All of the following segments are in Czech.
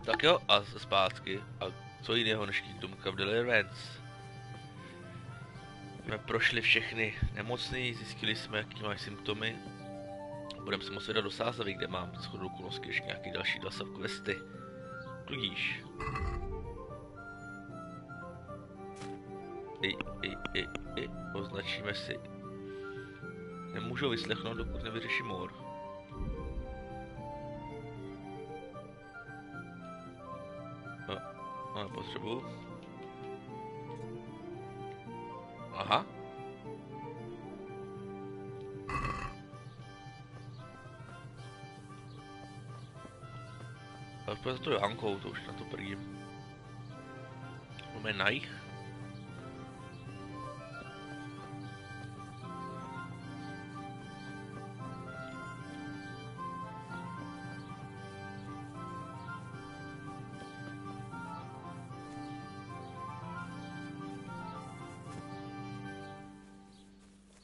Tak jo, a zpátky. A co jiného než Kingdomka v Deliverance? Jsme prošli všechny nemocný, zjistili jsme, jaký mají symptomy. Budeme se moct vydat do Sázavy, kde mám shodou okolností ještě nějaký další 2 subquesty. Tudíž. Označíme si. Nemůžu vyslechnout, dokud nevyřeším mor. Máme potřebu. Aha. Ale pojď za to Johankou, to už na to prvním. Máme na jich.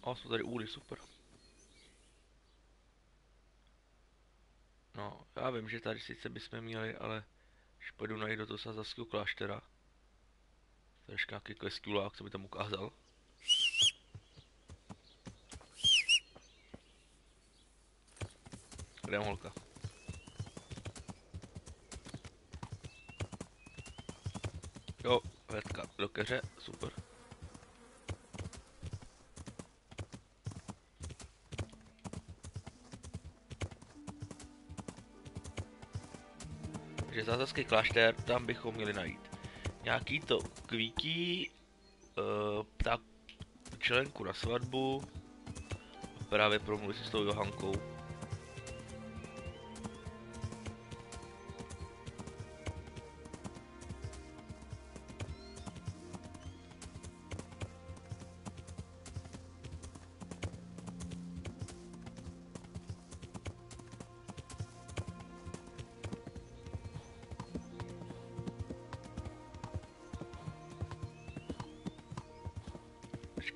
A jsou tady úly, super. No, já vím, že tady sice bychom měli, ale když půjdu najít do toho sázavského kláštera. To je ještě nějaký questulák, co by tam ukázal. Kde je holka? Jo, vedka do keře, super. Takže sázavský klášter, tam bychom měli najít nějaký to kvíký, pták čelenku na svatbu, a právě promluvit si s tou Johankou.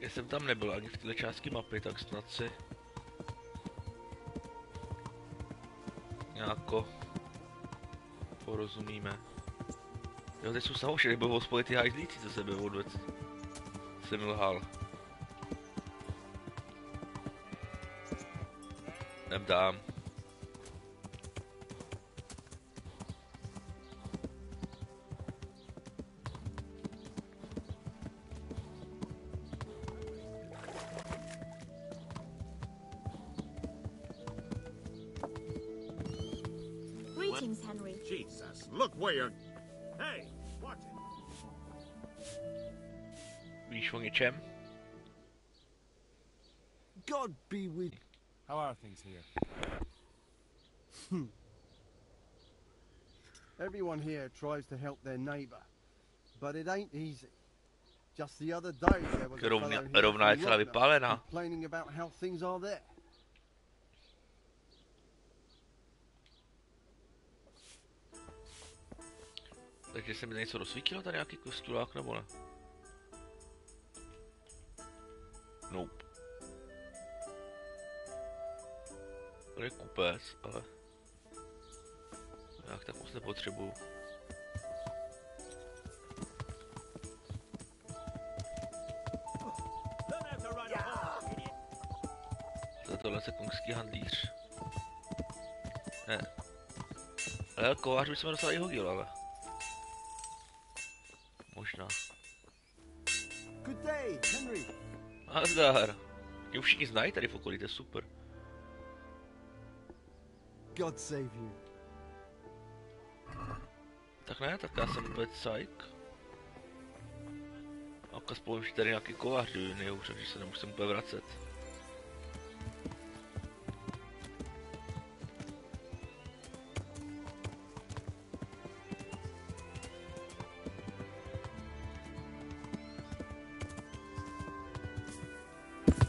Jsem tam nebyl ani v této části mapy, tak snad si nějako porozumíme. Jo, teď jsou samošedy, budou spojit ty hajzlíci, co sebe odvec. Jsem lhal. Jdem tam. Henry. Jesus, look where you're... Hey, watch it. Víš o něčem? God be with... How are things here? Everyone here tries to help their neighbour, but it ain't easy. Just the other day there was a fellow here Rovná je from celá London vypálená. complaining about how things are there. Takže se mi něco rozsvítilo, tady nějaký kostulák nebo ne? Nope. Tady je kupec, ale... Jak tak moc nepotřebuju. Tohle je kongský handlíř. Ne. Ale kovář by jsme dostali hodil, ale... Možná. Good day, Henry. Nazdar. Mě už všichni znají tady v okolí, to je super. God save you. Tak ne, tak já jsem úplně cajk. A spolu, že tady nějaký kovář do nejhůř, takže se nemusím úplně vracet.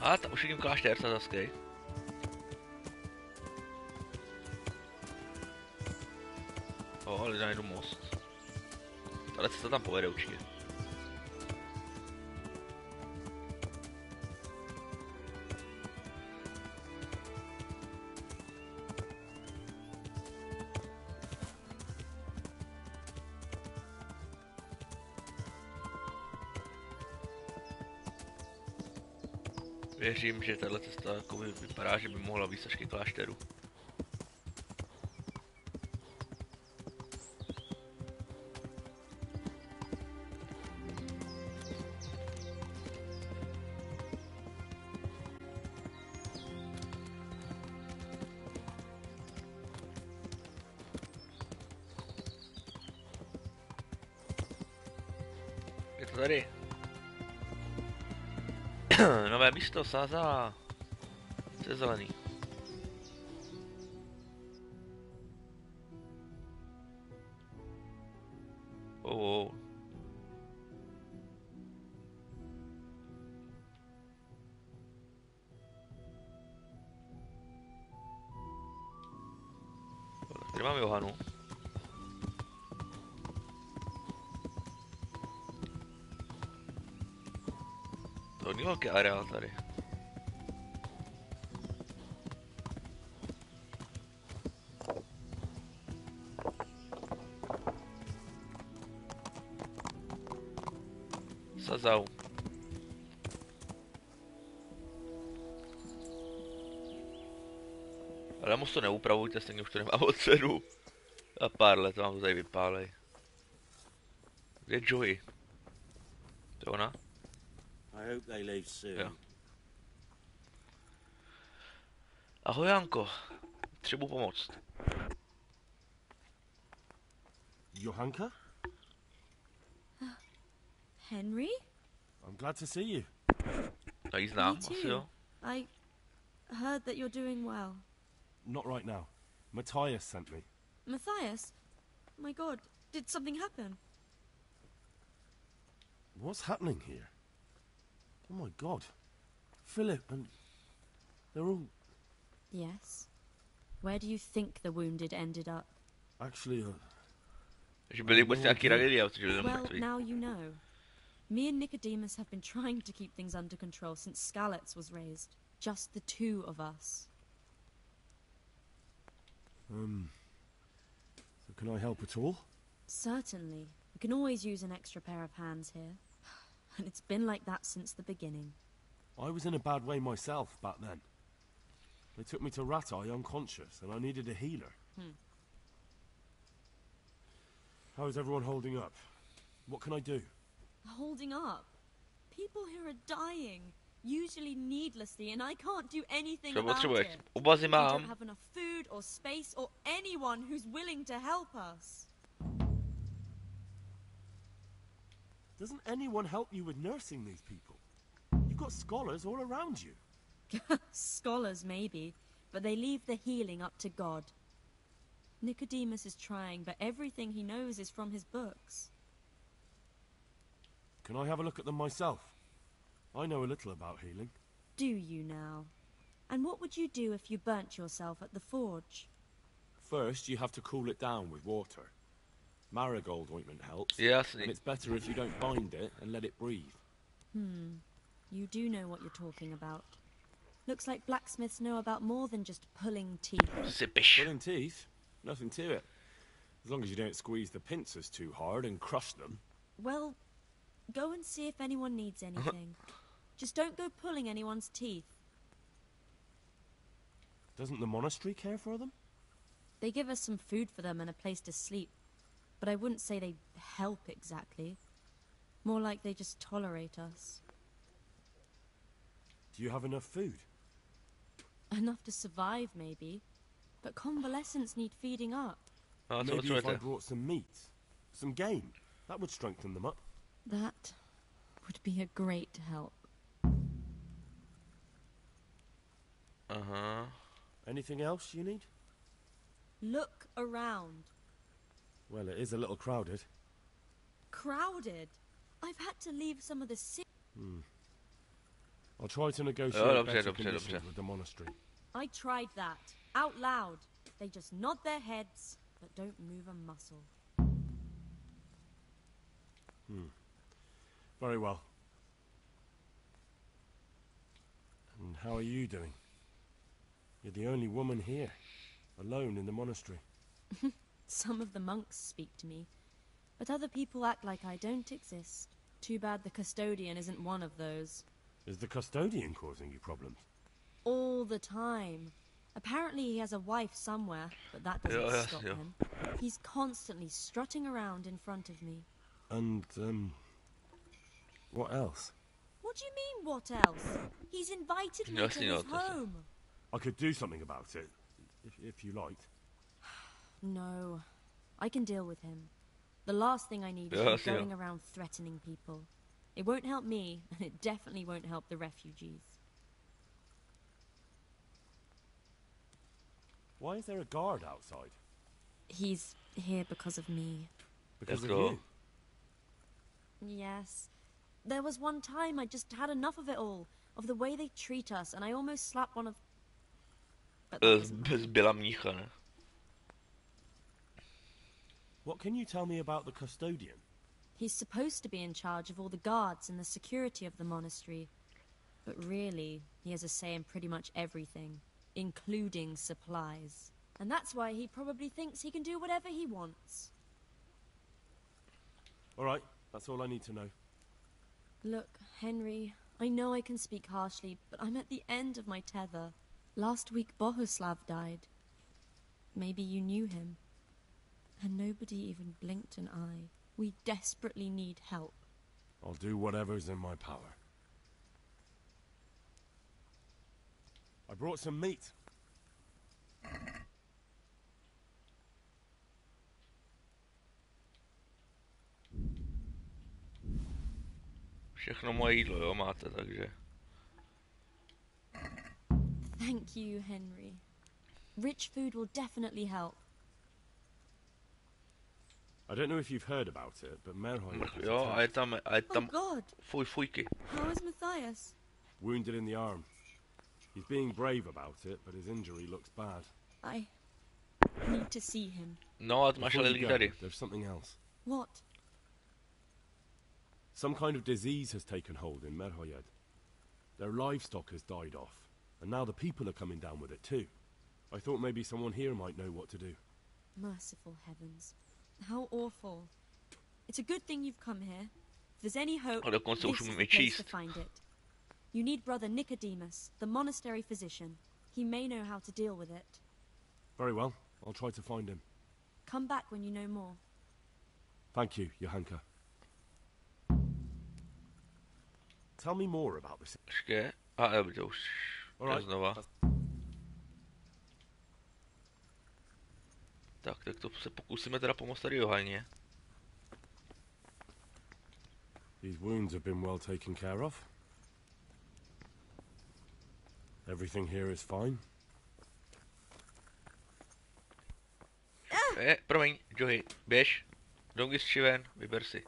A tam už vidím klášter sázavský. Ale najdu most. Ale se to tam povede určitě. Věřím, že tahle cesta jako vypadá, že by mohla být až ke klášteru. Je to tady. Nové místo, sáza. Co je zelený? Oh. Kde mám Johanu? To je velký areál tady. Sazau. Ale moc to neupravujte, stejně už to nemá od cenu. A pár let vám to tady vypálej. Kde je Joey? To je ona? I hope they leave soon. Jo. Ahoj Janko, potřebuji pomoct. Johanka? Henry? I'm glad to see you. Já ji znám, Me asi too. jo. I heard that you're doing well. Not right now. Matthias sent me. Matthias? My God, did something happen? What's happening here? Oh my god. Philip and... they're all... Yes. Where do you think the wounded ended up? Actually, Že byly vůbec nějaký tragédie, protože lidem Well, mrtví. now you know. Me and Nicodemus have been trying to keep things under control since Skalitz was raised. Just the two of us. so can I help at all? Certainly. We can always use an extra pair of hands here. And it's been like that since the beginning. I was in a bad way myself back then. They took me to Ratai unconscious and I needed a healer. How is everyone holding up? What can I do? Holding up. People here are dying, usually needlessly, and I can't do anything Co about potřebuješ? it. Obazy We don't mám. have enough food or space or anyone who's willing to help us. Doesn't anyone help you with nursing these people? You've got scholars all around you. Scholars, maybe, but they leave the healing up to God. Nicodemus is trying, but everything he knows is from his books. Can I have a look at them myself? I know a little about healing. Do you now? And what would you do if you burnt yourself at the forge? First, you have to cool it down with water. Marigold ointment helps, and Jasný. it's better if you don't bind it and let it breathe. You do know what you're talking about. Looks like blacksmiths know about more than just pulling teeth. Sypiš. Pulling teeth, nothing to it. As long as you don't squeeze the pincers too hard and crush them. Well, go and see if anyone needs anything. Just don't go pulling anyone's teeth. Doesn't the monastery care for them? They give us some food for them and a place to sleep. But I wouldn't say they help exactly. More like they just tolerate us. Do you have enough food? Enough to survive, maybe. But convalescents need feeding up. No, co Maybe if I potřebujete? brought some meat, some game, that would strengthen them up. That would be a great help. Aha. Anything else you need? Look around. Well, it is a little crowded. Crowded. I've had to leave some of the sick. I'll try to negotiate dobře, better dobře, conditions dobře. with the monastery. I tried that. Out loud. They just nod their heads, but don't move a muscle. Very well. And how are you doing? You're the only woman here, alone in the monastery. Some of the monks speak to me, but other people act like I don't exist. Too bad the custodian isn't one of those. Is the custodian causing you problems? All the time. Apparently he has a wife somewhere, but that doesn't stop him. He's constantly strutting around in front of me. And, what else? What do you mean, what else? He's invited me to his home. I could do something about it, if you liked. No, I can deal with him. The last thing I need is him going around threatening people. It won't help me, and it definitely won't help the refugees. Why is there a guard outside? He's here because of me. Because of you? Yes. There was one time I just had enough of it all, of the way they treat us, and I almost slapped one of... Zbyla mnicha, ne? What can you tell me about the custodian? He's supposed to be in charge of all the guards and the security of the monastery. But really, he has a say in pretty much everything, including supplies. And that's why he probably thinks he can do whatever he wants. All right, that's all I need to know. Look, Henry, I know I can speak harshly, but I'm at the end of my tether. Last week Bohuslav died. Maybe you knew him. And nobody even blinked an eye. We desperately need help. I'll do whatever's in my power. I brought some meat. Všechno moje jídlo, jo, máte, takže... Thank you, Henry. Rich food will definitely help. I don't know if you've heard about it, but Merhoy... Jo, a je tam... Oh God! Fujky. How is Matthias? Wounded in the arm. He's being brave about it, but his injury looks bad. I need to see him. No, a máš ale lidi tady. There's something else. What? Some kind of disease has taken hold in Merhoyed. Their livestock has died off, and now the people are coming down with it too. I thought maybe someone here might know what to do. Merciful heavens. How awful. It's a good thing you've come here. If there's any hope, this is the place to find it. You need Brother Nicodemus, the monastery physician. He may know how to deal with it. Very well. I'll try to find him. Come back when you know more. Thank you, Johanka. Tell me more about this. Počkej. A dobře, už. Znova. Tak to se pokusíme teda pomoct tady Johaně. These wounds have been well taken care of. Everything here is fine. Promiň, Joey, běž. Dong is čiven, vyber si.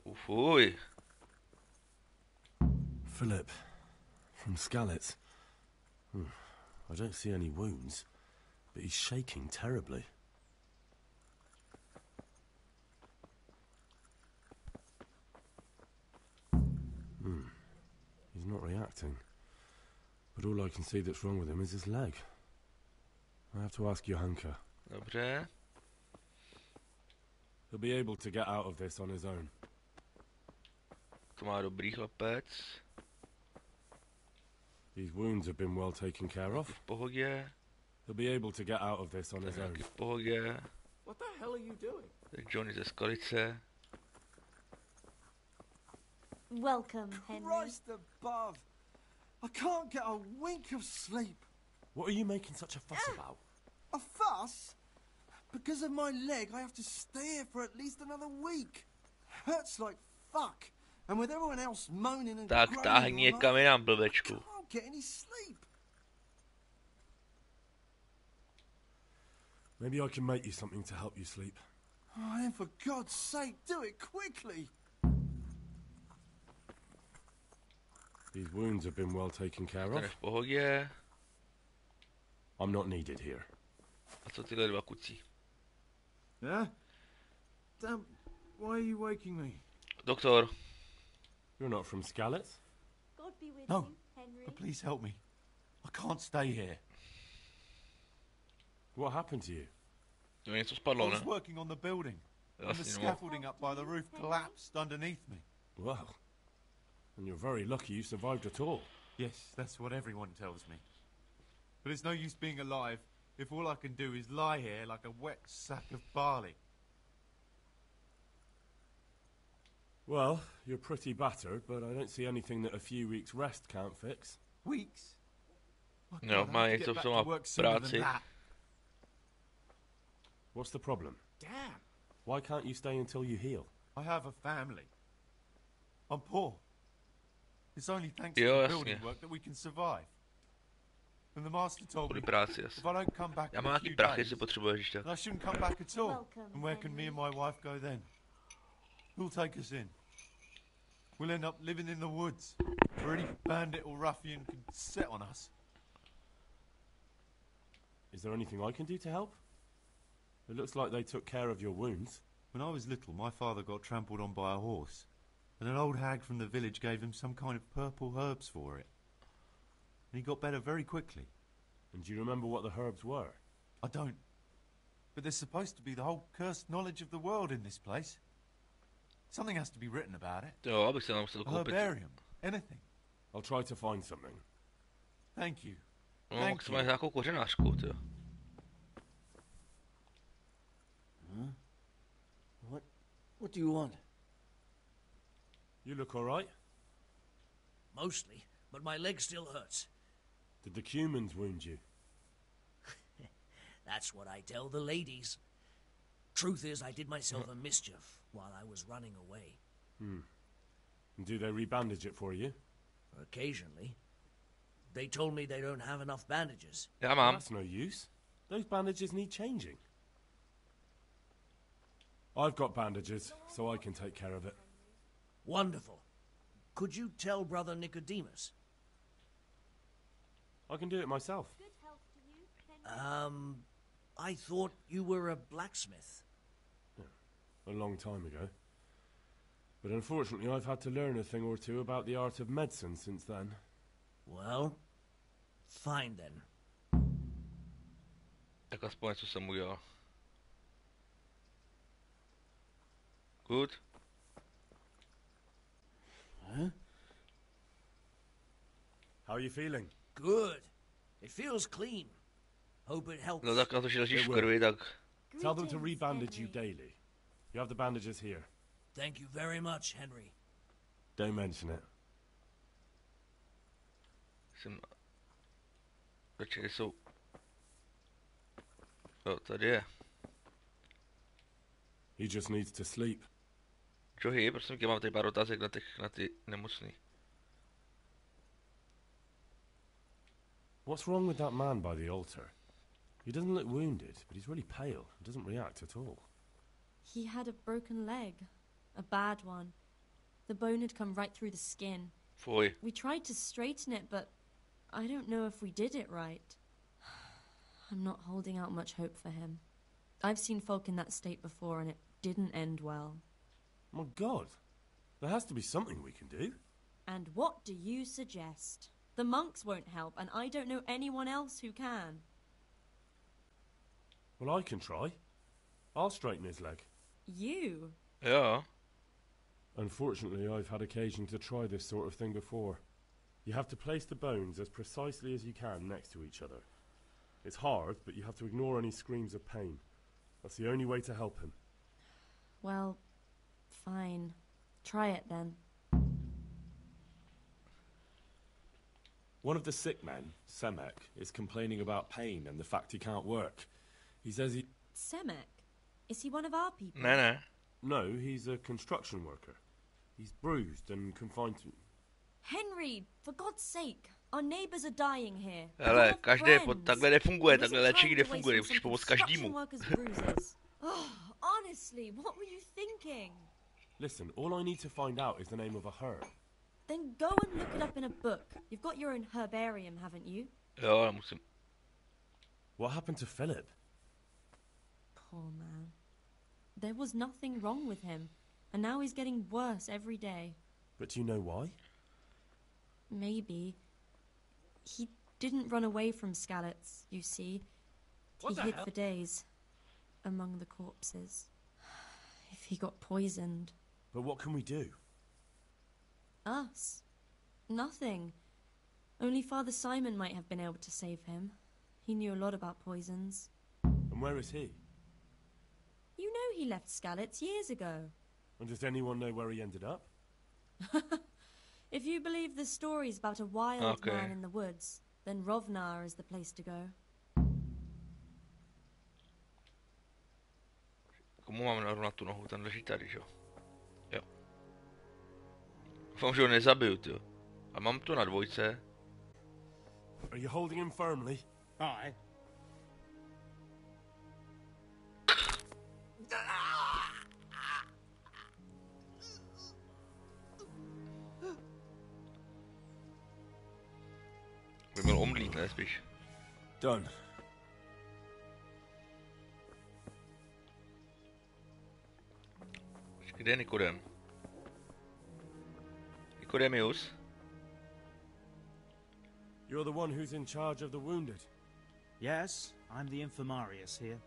Ufuj. Philip, from Skalitz. I don't see any wounds, but he's shaking terribly. He's not reacting. But all I can see that's wrong with him is his leg. I have to ask Johanka. Dobře. He'll be able to get out of this on his own. To má dobrý chlapec. These wounds have been well taken care of. V pohodě. He'll be able to get out of this on his own. V pohodě. What the hell are you doing? Johnny ze Skalice. Welcome, Henry. Christ above! I can't get a wink of sleep. What are you making such a fuss about? A fuss? Because of my leg, I have to stay here for at least another week. Hurts like fuck. And with everyone else moaning and Tak táhni někam jinam, blbečku. Can't get any sleep. Maybe I can make you something to help you sleep. Oh, then for God's sake, do it quickly. These wounds have been well taken care of. Ten v pohodě. I'm not needed here. A co tyhle dva kucí? Yeah? Damn, why are you waking me? Doktor. You're not from Skalitz? God be with No, you, Henry. but please help me. I can't stay here. What happened to you? To něco I spadlo, was ne? working on the building, and the Jasně, no. scaffolding up by the roof collapsed underneath me. Well, And you're very lucky you survived at all. Yes, that's what everyone tells me. But it's no use being alive if all I can do is lie here like a wet sack of barley. Well, you're pretty battered, but I don't see anything that a few weeks' rest can't fix. Weeks? My No, God, I má have to to get back má to work sooner than práci. that. What's the problem? Damn. Why can't you stay until you heal? I have a family. I'm poor. It's only thanks Jo, to the jasně. building work that we can survive. And the master told me Kvůli práci asi. if I don't come back Já in mám a nějaký few prachy, days, si potřebuješ když tak. then I shouldn't come back at all. Welcome, And where can me Henry. and my wife go then? Who'll take us in? We'll end up living in the woods, where any bandit or ruffian can set on us. Is there anything I can do to help? It looks like they took care of your wounds. When I was little, my father got trampled on by a horse, and an old hag from the village gave him some kind of purple herbs for it. And he got better very quickly. And do you remember what the herbs were? I don't. But there's supposed to be the whole cursed knowledge of the world in this place. Something has to be written about it. Jo, abych se tam musel A koupit. herbarium. Anything. I'll try to find something. Thank you. No, Thank tak se máš you. nějakou kořenářku, jo. What do you want? You look all right. Mostly, but my leg still hurts. Did the Cumans wound you? That's what I tell the ladies. Truth is, I did myself a mischief while I was running away. And do they rebandage it for you? Occasionally. They told me they don't have enough bandages. Já mám. That's no use. Those bandages need changing. I've got bandages, so I can take care of it. Wonderful. Could you tell Brother Nicodemus? I can do it myself. I thought you were a blacksmith. A long time ago. But unfortunately, I've had to learn a thing or two about the art of medicine since then. Well, fine then. Tak aspoň něco jsem udělal. Good. How are you feeling? Good. It feels clean. Hope it helps. No tak na to, že ležíš v It will. krvi, tak Tell them to Greetings, rebandage you Henry. daily. You have the bandages here. Thank you very much, Henry. Don't mention it. jsem... Počkej, jsou... Jo, tady je. He just needs to sleep. Johy, prosím tě, mám tady pár otázek na ty nemocný. What's wrong with that man by the altar? He doesn't look wounded, but he's really pale. He doesn't react at all. He had a broken leg. A bad one. The bone had come right through the skin. Fuj. We tried to straighten it, but I don't know if we did it right. I'm not holding out much hope for him. I've seen folk in that state before, and it didn't end well. My God. There has to be something we can do. And what do you suggest? The monks won't help, and I don't know anyone else who can. Well, I can try. I'll straighten his leg. You? Jo. Unfortunately, I've had occasion to try this sort of thing before. You have to place the bones as precisely as you can next to each other. It's hard, but you have to ignore any screams of pain. That's the only way to help him. Well, fine. Try it then. One of the sick men, Semek, is complaining about pain and the fact he can't work. He says he... Semek? Is he one of our people? Ne. No, he's a construction worker. He's bruised and confined to... Henry, for God's sake, our neighbors are dying here. Hele, Your každé, friends. takhle nefunguje, There takhle isn't léčení time to waste nefunguje, on musíš some pomoct construction každému. workers' bruises. Oh, honestly, what were you thinking? Listen, all I need to find out is the name of a herb. Then go and look it up in a book. You've got your own herbarium, haven't you? Jo, ale musím. What happened to Philip? Poor man. There was nothing wrong with him, and now he's getting worse every day. But do you know why? Maybe. He didn't run away from Skalitz, you see. What He the hid hell? for days among the corpses. If he got poisoned. But what can we do? Us. Nothing. Only Father Simon might have been able to save him. He knew a lot about poisons. And where is he? You know he left Skalitz years ago. And does anyone know where he ended up? If you believe the stories about a wild man in the woods, then Rovnar is the place to go. Komu mám narovnat tu nohu? Ten leží tady, že jo? Jo. Doufám, že ho nezabiju, tyjo. A mám to na dvojce. Are you holding him firmly? Aye. By měl omdlít, ne, spíš. Done. Kde je Nikodem? Nikodemius? You're the one who's in charge of the wounded. Yes, I'm the infirmarius here.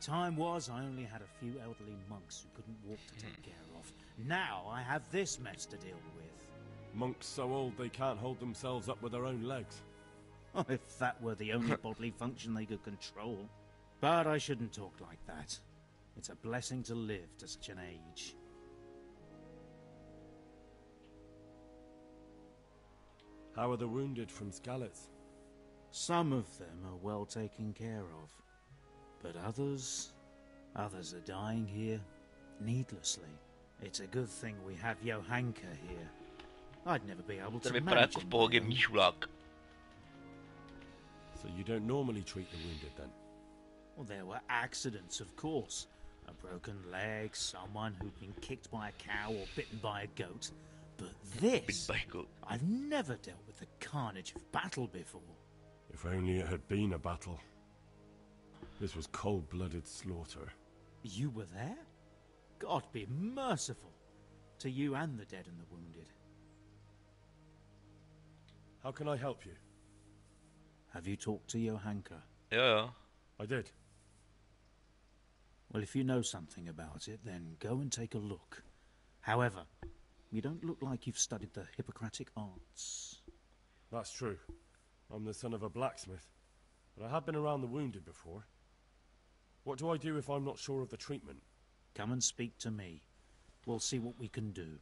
Time was I only had a few elderly monks who couldn't walk to take care of. Now I have this mess to deal with. Monks so old they can't hold themselves up with their own legs. Oh, if that were the only bodily function they could control. But I shouldn't talk like that. It's a blessing to live to such an age. How are the wounded from Skalitz? Some of them are well taken care of. But others are dying here needlessly. It's a good thing we have Johanka here. I'd never be able Ten to vypadá manage jako v him pohodě alone. míšulák. So you don't normally treat the wounded then? Well, there were accidents, of course. A broken leg, someone who'd been kicked by a cow or bitten by a goat. But this, I've never dealt with the carnage of battle before. If only it had been a battle. This was cold-blooded slaughter. You were there? God be merciful to you and the dead and the wounded. How can I help you? Have you talked to Johanka? Jo. I did. Well, if you know something about it, then go and take a look. However, you don't look like you've studied the Hippocratic arts. That's true. I'm the son of a blacksmith. But I have been around the wounded before. What do I do if I'm not sure of the treatment? Come and speak to me. We'll see what we can do.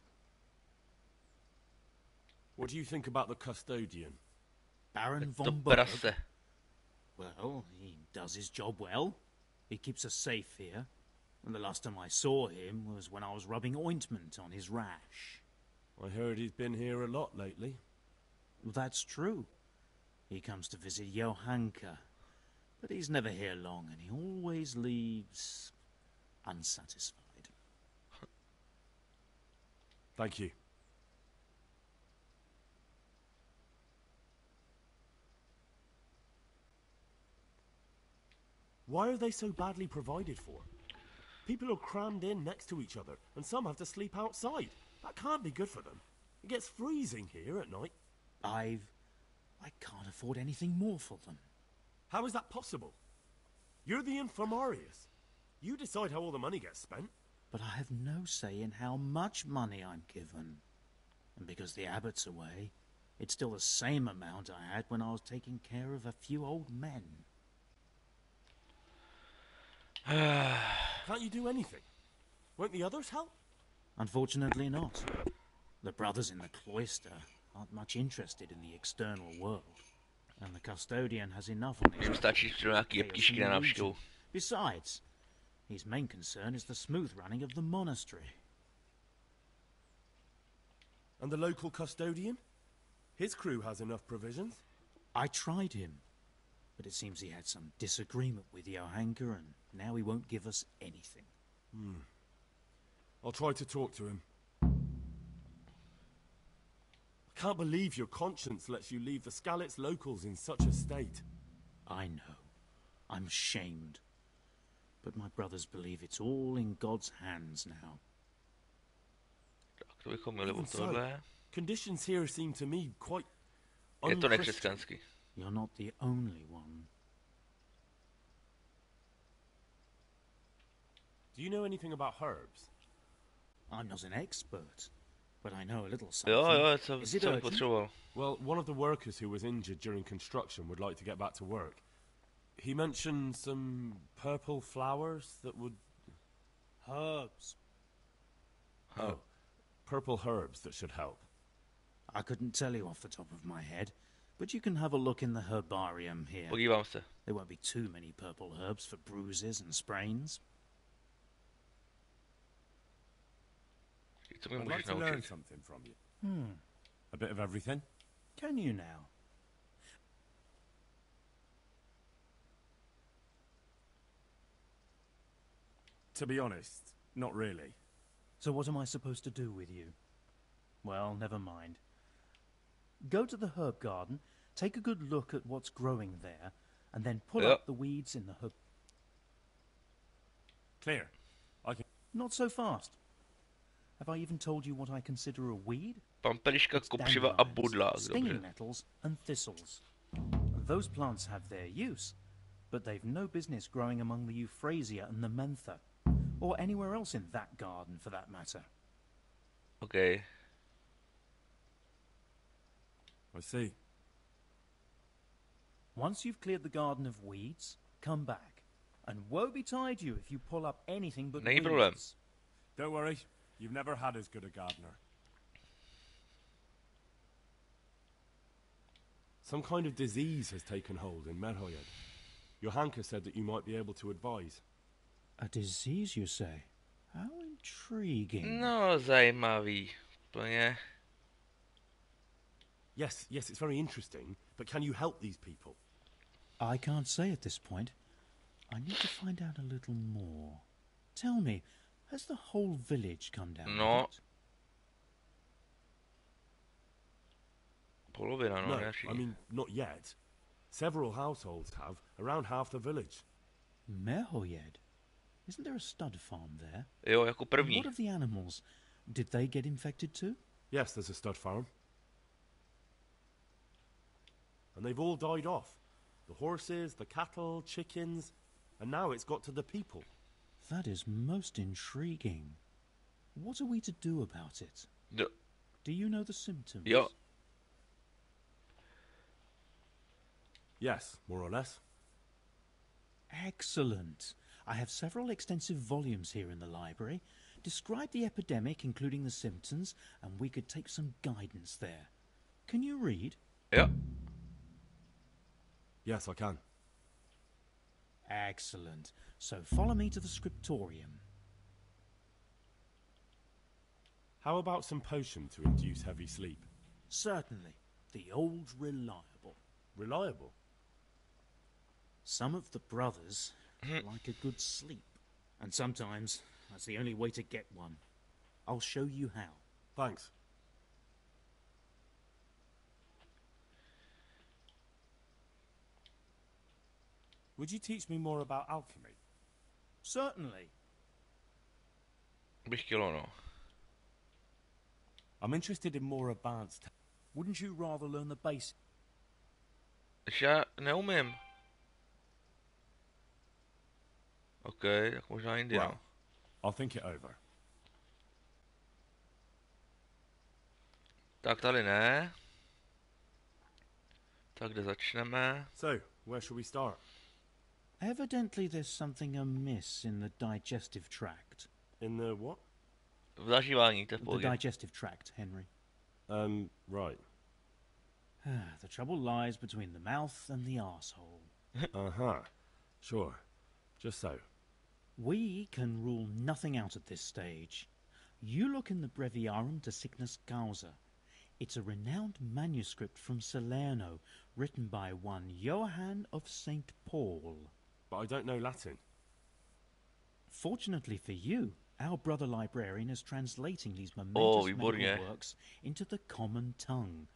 What do you think about the custodian? Baron To von Berg? prase. Well, he does his job well. He keeps us safe here. And the last time I saw him was when I was rubbing ointment on his rash. I heard he's been here a lot lately. That's true. He comes to visit Johanka. But he's never here long, and he always leaves unsatisfied. Thank you. Why are they so badly provided for? People are crammed in next to each other, and some have to sleep outside. That can't be good for them. It gets freezing here at night. I can't afford anything more for them. How is that possible? You're the infirmarius. You decide how all the money gets spent. But I have no say in how much money I'm given. And because the abbot's away, it's still the same amount I had when I was taking care of a few old men. Can't you do anything? Won't the others help? Unfortunately not. The brothers in the cloister aren't much interested in the external world. And the custodian has enough on his Jim stačí pro nějaký jeptišky na návštěvu. Besides, his main concern is the smooth running of the monastery. And the local custodian? His crew has enough provisions. I tried him, but it seems he had some disagreement with Johanka, and now he won't give us anything. I'll try to talk to him. I can't believe your conscience lets you leave the Skalitz locals in such a state. I know. I'm ashamed. But my brothers believe it's all in God's hands now. Tak to bychom měli Even od tohle. Conditions here seem to me quite Je to unchristian. nekřesťanský. You're not the only one. Do you know anything about herbs? I'm not an expert, but I know a little something. Jo, co Is it bych urgent? potřeboval. Well, one of the workers who was injured during construction would like to get back to work. He mentioned some purple flowers that would... Herbs. Oh, purple herbs that should help. I couldn't tell you off the top of my head, but you can have a look in the herbarium here. Podívám se. There won't be too many purple herbs for bruises and sprains. Co mi I'd můžeš like to learn naučit? something from you. A bit of everything. Can you now? To be honest, not really. So what am I supposed to do with you? Well, never mind. Go to the herb garden, take a good look at what's growing there, and then pull Yep. up the weeds in the herb... Clear. I can... Not so fast. Have I even told you what I consider a weed? Pampeliška, It's kopřiva a dandelions, budlák, stinging dobře. nettles and thistles. And those plants have their use, but they've no business growing among the euphrasia and the mentha, or anywhere else in that garden for that matter. OK. I see. Once you've cleared the garden of weeds, come back. And woe betide you if you pull up anything but Není weeds. problém. Don't worry, you've never had as good a gardener. Some kind of disease has taken hold in Merhoyed. Johanka said that you might be able to advise. A disease, you say? How intriguing. No, zajímavý. Úplně. Yes, it's very interesting, but can you help these people? I can't say at this point. I need to find out a little more. Tell me, has the whole village come down No. with it? Polovina, no, No, ne I mean, not yet. Several households have, around half the village. Merhoyed? Isn't there a stud farm there? Jo, jako And první. what of the animals? Did they get infected too? Yes, there's a stud farm. And they've all died off. The horses, the cattle, chickens, and now it's got to the people. That is most intriguing. What are we to do about it? Jo. Do you know the symptoms? Jo. Yes, more or less. Excellent. I have several extensive volumes here in the library. Describe the epidemic, including the symptoms, and we could take some guidance there. Can you read? Jo. Yes, I can. Excellent. So follow me to the scriptorium. How about some potion to induce heavy sleep? Certainly. The old reliable. Reliable? Some of the brothers like a good sleep. And sometimes that's the only way to get one. I'll show you how. Thanks. Would you teach me more about alchemy? Certainly. Bych chtělo, no. I'm interested in more advanced... Wouldn't you rather learn the basics? Když já neumím. OK, tak možná jindy, Well, no. I'll think it over. Tak tady ne. Tak kde začneme? So, where should we start? Evidently there's something amiss in the digestive tract. In the what? V zažívání, to je v The pohodě. digestive tract, Henry. Right. The trouble lies between the mouth and the arsehole. Uh-huh. Sure. Just so. We can rule nothing out at this stage. You look in the Breviarum de Sickness Causa. It's a renowned manuscript from Salerno, written by one Johann of St. Paul. But I don't know Latin. Fortunately for you, our brother librarian is translating these momentous medical výborně. works into the common tongue,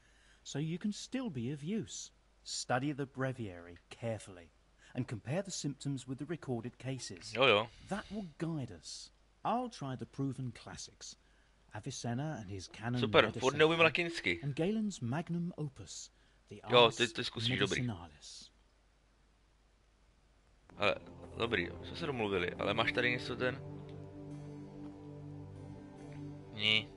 so you can still be of use. Study the breviary carefully, and compare the symptoms with the recorded cases. Jo, jo. That will guide us. I'll try the proven classics. Avicenna and his canon Super, furt neumím Medicinae, latinsky. and Galen's magnum opus, the Jo, Ars ty zkusíš, dobrý. Medicinalis. Ale, dobrý, jsme se domluvili, ale máš tady něco ten? Ní.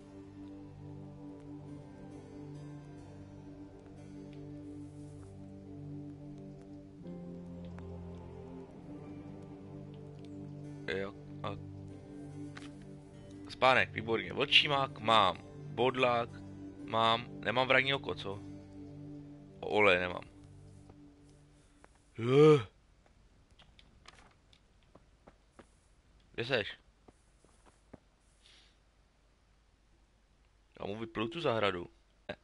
Jo, a... Spánek, výborně. Vlčímák mám. Bodlák mám. Nemám vragní oko, co? Olej nemám. Kde seš? Já mu vyplu tu zahradu. Ne.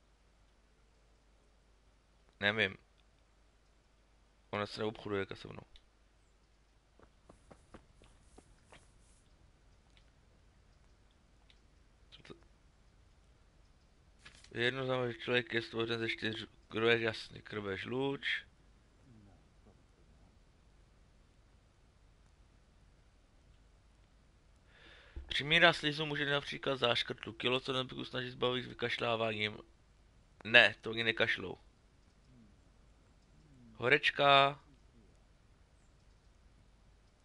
Nevím. Ona se neobchoduje se mnou. Jedno znamená, že člověk je stvořen ze 4 krve, jasně, krve žluč. Při míra slizu může například záškrtlu. Kilo co nebudu snažit zbavit vykašláváním. Ne, to oni nekašlou. Horečka.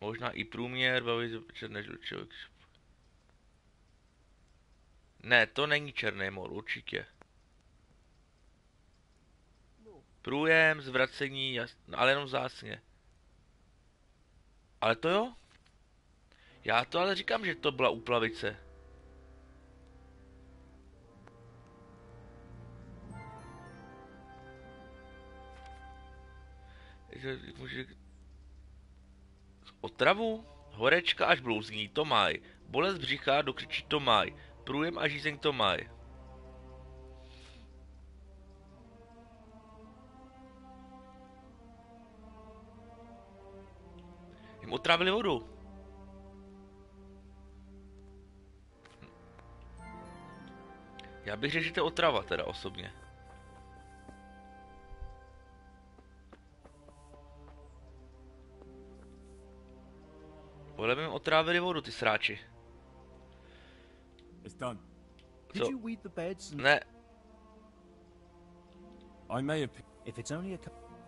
Možná i průměr, bavit černé žlučovek. Ne, to není černý mor, určitě. Průjem, zvracení, jasný, ale jenom vzácně. Ale to jo? Já to ale říkám, že to byla úplavice. Otravu? Horečka až blouzní, to maj. Bolest břicha, dokřičí, to maj. Průjem a žízeň, to maj. Jim otrávili vodu. Já bych řekl, že to je otrava teda osobně. Podle mě jim otrávili vodu, ty sráči. Co? Ne. I may have... If it's only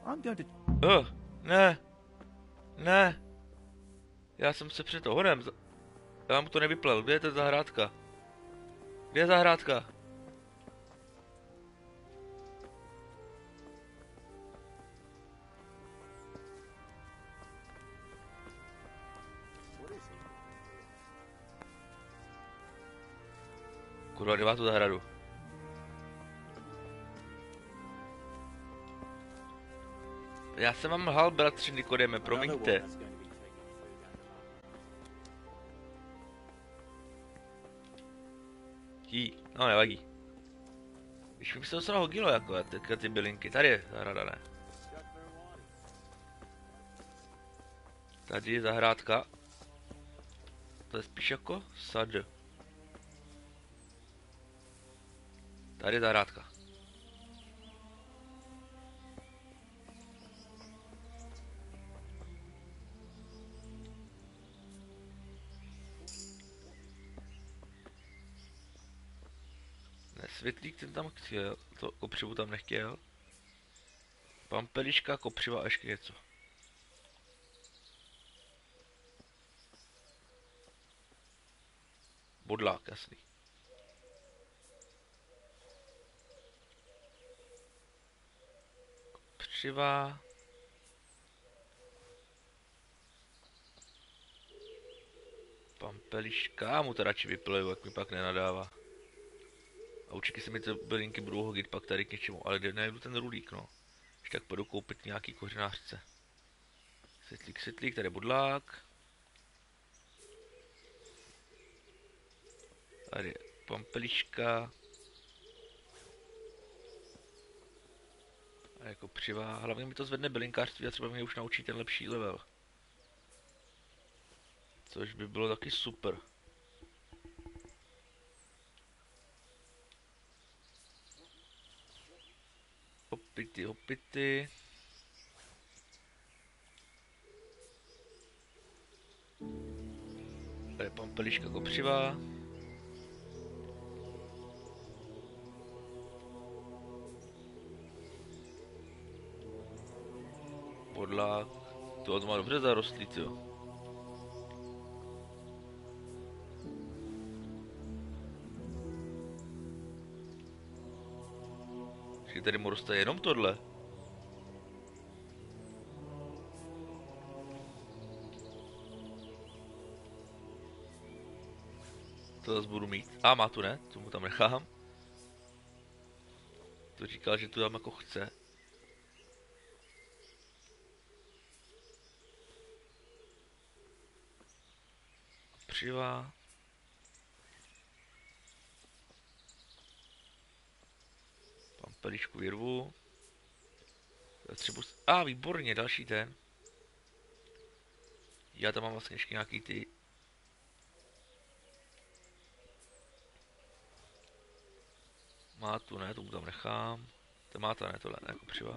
I'm going to... Ne. Ne. Já jsem se před honem. Já mu to nevyplel. Kde je ta zahrádka? Kde je zahrádka? Kurva, kde má tu zahradu? Já jsem vám lhal, bratři Nikodeme, promiňte. No nevadí. Když mi se to hodilo jako teďka ty bylinky, tady je zahrada, ne? Tady je zahrádka. To je spíš jako sad. Tady je zahrádka. Světlík ten tam chtěl, to kopřivu tam nechtěl. Pampeliška, kopřiva a ještě něco. Bodlák, jasný. Kopřiva. Pampeliška, já mu to radši vypleju, jak mi pak nenadává. A určitě se mi ty bylinky budou hodit pak tady k něčemu, ale najdu ten rulík, no. Ještě tak půjdu koupit nějaký kořenářce. Světlík, tady je bodlák. Tady je pampeliška. A jako přivá. Hlavně mi to zvedne bylinkářství a třeba mě už naučí ten lepší level. Což by bylo taky super. Hopity. Tady je pampeliška, kopřiva. Bodlák. To má dobře zarostlý, jo. Tady mu roste jenom tohle. to zase budu mít. A má tu ne, to mu tam nechám. To říkal, že tu dám jako chce. Přivá. Pampeličku vyrvu. Třeba... výborně, další ten. Já tam mám vlastně ještě nějaký ty... Má tu ne, tomu tam nechám. To má ta ne, tohle jako přivá.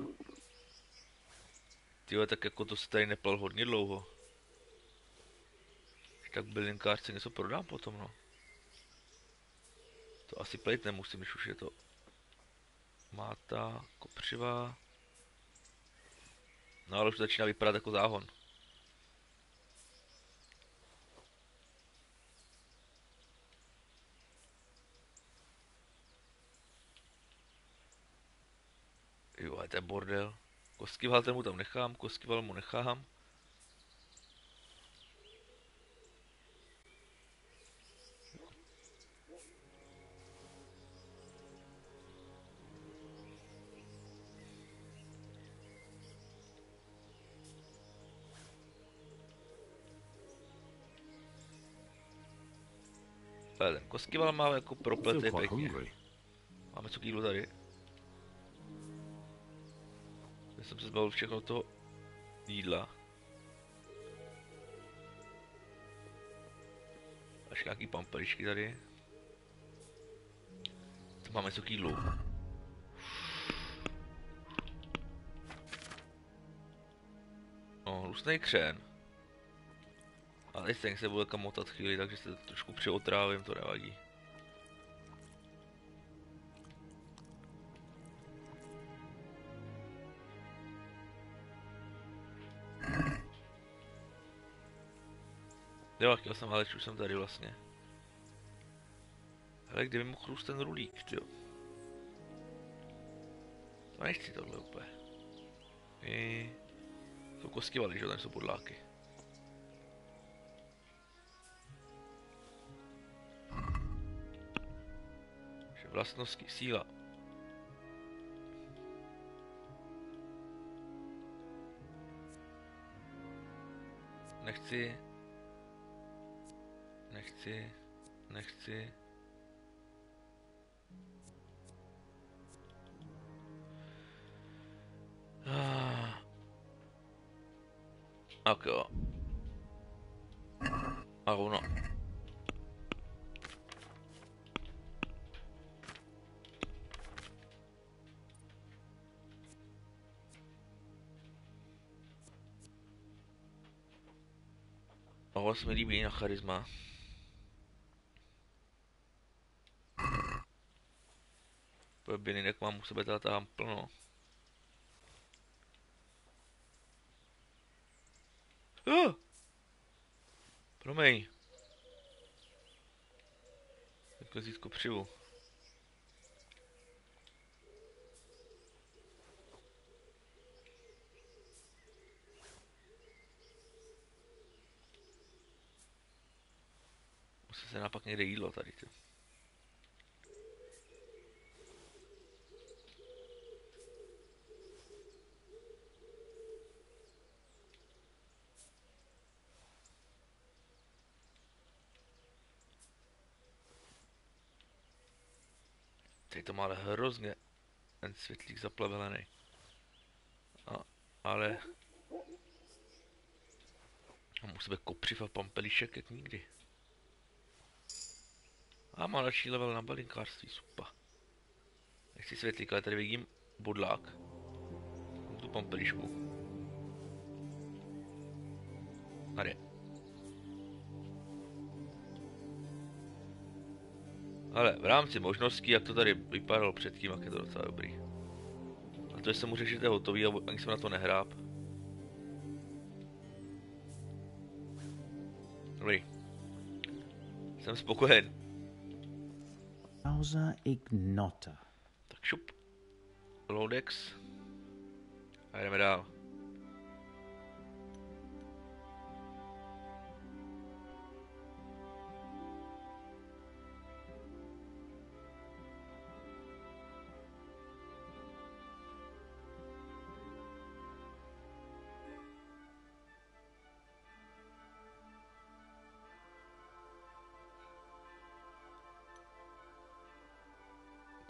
Tyhle, tak jako to se tady neplal hodně dlouho. Tak bylinkářce něco prodám potom, no. To asi plejt nemusím, když už je to... Máta, kopřiva. No ale už to začíná vypadat jako záhon. Jo, ale to je bordel. Koskival ten mu tam nechám, koskival mu nechám. Ale ten koskival má jako propletý pěkně. Máme co k jídlu tady. Já jsem se zbavil všechno toho jídla. Až nějaký pampeličky tady. To máme co k jídlu. No, hnusnej křen. Ale teď se bude kam motat chvíli, takže se trošku přeotrávím, to nevadí. Jo, chtěl jsem, ale už jsem tady vlastně. Hele, kde by mohl růst ten rulík, tyjo. To nechci tohle úplně. Jsou koskivaly, že? Tam jsou podláky. Vlastnosti, síla. Nechci. Tak jo. A ono. Tohle se mi líbí na charisma. Bylinek mám u sebe tam plno. Promiň. Tak vzít kopřivu. Musí se napak někde jídlo tady, ty. Tady to má ale hrozně ten světlík zaplavelený. Ale... Mám u sebe kopřiv a pampelišek jak nikdy. A má další level na balinkářství, super. Nechci světlík, ale tady vidím bodlák. Tu pampelišku. Tady. Ale v rámci možností, jak to tady vypadalo předtím, jak je to docela dobrý. A to, že jsem mu řekl, že to je hotový a ani jsem na to nehráb. Dobrý. Jsem spokojen. Causa ignota. Tak šup. Loadex. A jdeme dál.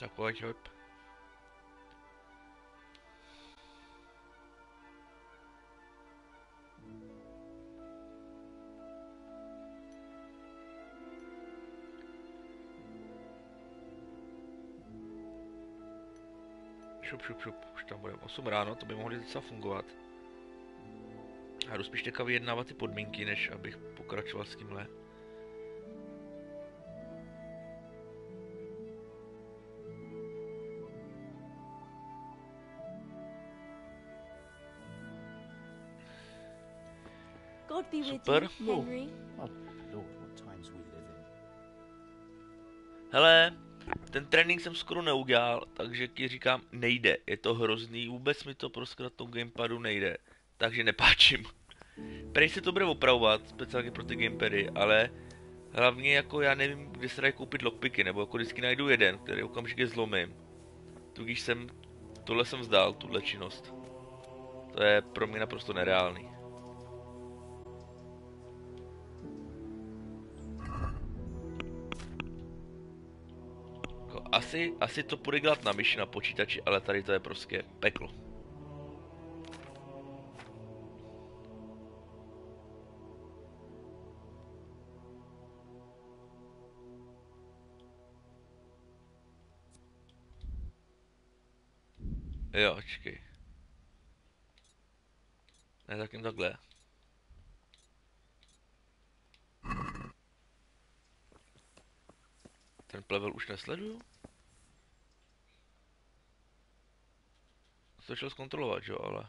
Tak pojď, hop. Šup, už tam budeme 8 ráno, to by mohlo docela fungovat. Já jdu spíš teďka vyjednávat ty podmínky, než abych pokračoval s tímhle. God be with Super. you, Henry. Oh, Lord, what times we live in. Hele, ten trénink jsem skoro neudělal, takže ti říkám, nejde. Je to hrozný, vůbec mi to prostě na tom gamepadu nejde. Takže nepáčím. Prej se to bude opravovat, speciálně pro ty gamepady, ale hlavně jako já nevím, kde se dají koupit lockpicky, nebo jako vždycky najdu jeden, který okamžitě zlomím. Tudíž tohle jsem vzdal, tuhle činnost. To je pro mě naprosto nereálný. Jako asi to půjde dělat na myši, na počítači, ale tady to je prostě peklo. Jo, čekej. Ne, tak jen takhle. Ten plevel už nesleduju? To šel zkontrolovat, jo, ale...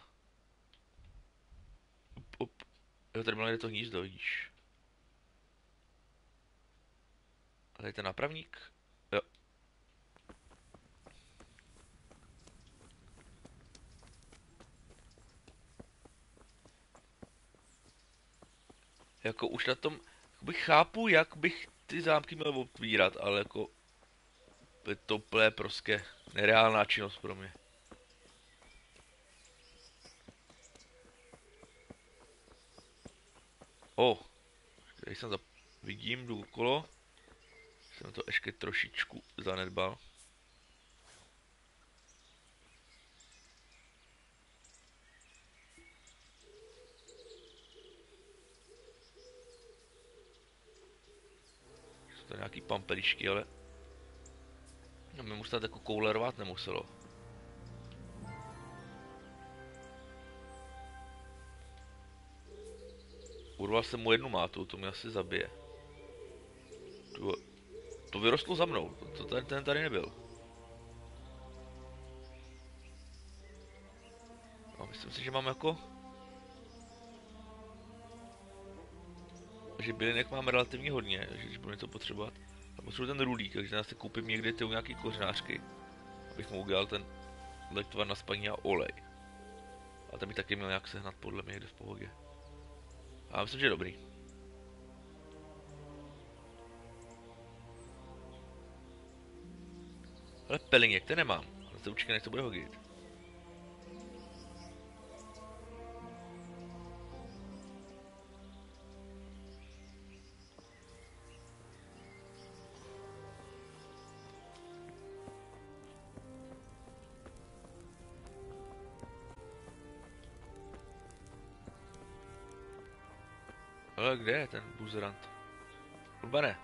Up. Jo, tady bylo někde to hnízdo, vidíš. A tady ten nápravník? Jo. Jako už na tom, bych chápu, jak bych ty zámky měl otvírat, ale jako je to úplně prostě nereálná činnost pro mě. Tady jsem vidím, jdu okolo. Jsem to ještě trošičku zanedbal. Jsou to nějaký pampelišky, ale... No, mi musel jako koulerovat nemuselo. Urval jsem mu jednu mátu, to mě asi zabije. To vyrostlo za mnou, ten tady nebyl. A myslím si, že mám jako... Že bylinek mám relativně hodně, že když budu něco potřebovat. A potřebuji ten rulík, takže já si koupím někdy ty nějaký kořenářky. Abych mu udělal ten lektvar na spaní a olej. A ten by taky měl nějak sehnat podle mě někde v pohodě. A myslím, že je dobrý. Ale peliněk, ten nemám. Ale to určitě nechce bude hodit. Ale kde je ten buzerant? Urbane.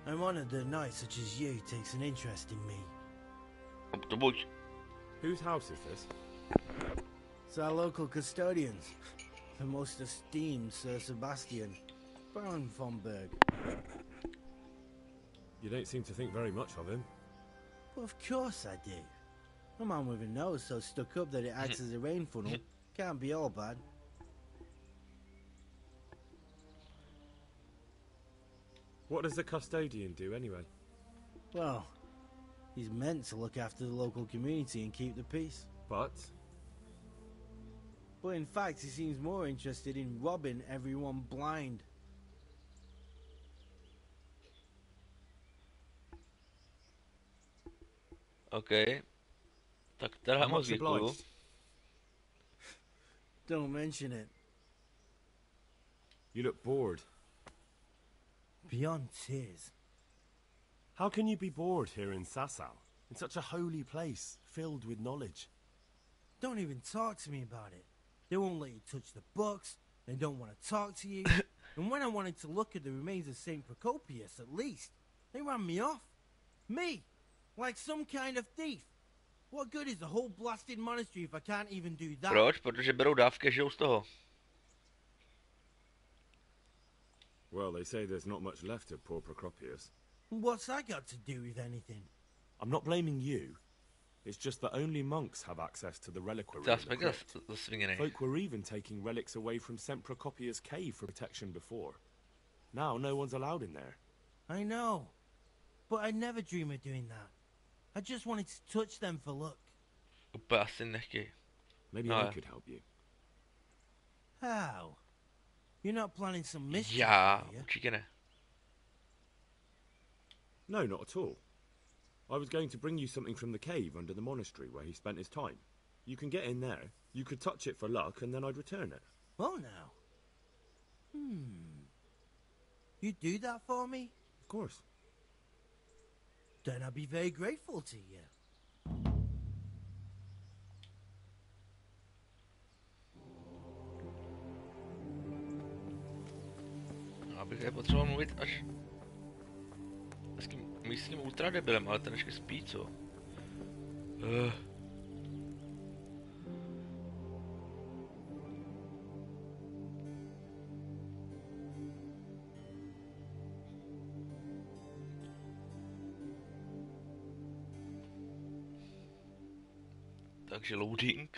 I'm honored that a knight such as you takes an interest in me. To buď. Whose house is this? It's our local custodians, the most esteemed Sir Sebastian, Baron von Berg. You don't seem to think very much of him. Well, of course I do. A man with a nose so stuck up that it acts as a rain funnel can't be all bad. What does the custodian do anyway? Well, he's meant to look after the local community and keep the peace. But in fact, he seems more interested in robbing everyone blind. Okay. Tak teda moc děkuju. Don't mention it. You look bored. beyond tears. How can you be bored here in Sasau, in such a holy place, filled with knowledge? Don't even talk to me about it. They won't let you touch the books. They don't want to talk to you. And when I wanted to look at the remains of St. Procopius, at least, they ran me off. Me! Like some kind of thief. What good is the whole blasted monastery if I can't even do that? Proč? Protože berou dávky a žijou z toho. Well, they say there's not much left of poor Procopius. What's that got to do with anything? I'm not blaming you. It's just that only monks have access to the reliquary. Zas meg zasvingený. Folk were even taking relics away from St. Procopius' cave for protection before. Now no one's allowed in there. I know. But I'd never dream of doing that. I just wanted to touch them for luck. Úplně asi nechtěj. Maybe I could help you. How? You're not planning some mischief, Já, are you? určitě ne. No, not at all. I was going to bring you something from the cave under the monastery where he spent his time. You can get in there, you could touch it for luck, and then I'd return it. Oh, now. You do that for me? Of course. Then I'll be very grateful to you. Abych je potřeboval mluvit až s tím místním ultradebilem, ale ten ještě spí, co? Takže loading.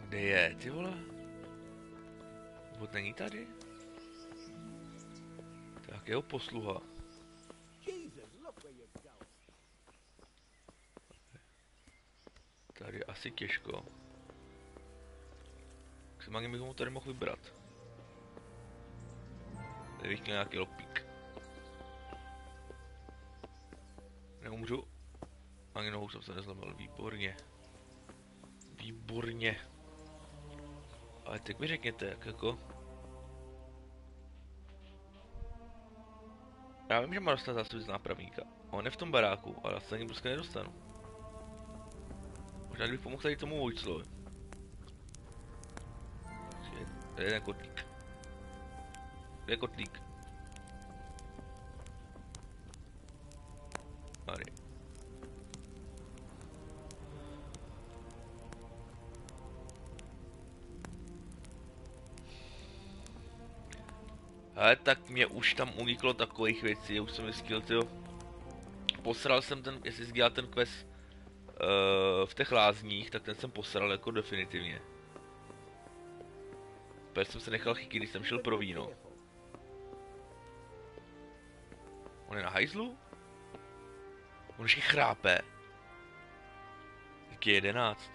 Kde je, ty vole? Vod není tady? Tak jeho posluha. Tady asi těžko. Tak se bych mu tady mohl vybrat. Tady bych měl nějaký lopík. Neumřu. Ani nohou jsem se nezlomil, výborně. Výborně. Ale teď mi řekněte, jak jako... Já vím, že má dostat zase z nápravníka. On je v tom baráku, ale se ani prostě nedostanu. Možná bych pomohl tady tomu Vojclovi. To je jeden kotlík. To je kotlík. Tady. Ale tak mě už tam uniklo takových věcí, já už jsem zjistil, tyjo. Posral jsem ten, jestli sdělal ten quest v těch lázních, tak ten jsem posral jako definitivně. Protože jsem se nechal chytit, když jsem šel pro víno. On je na hajzlu? On ještě chrápe. Jak je 11.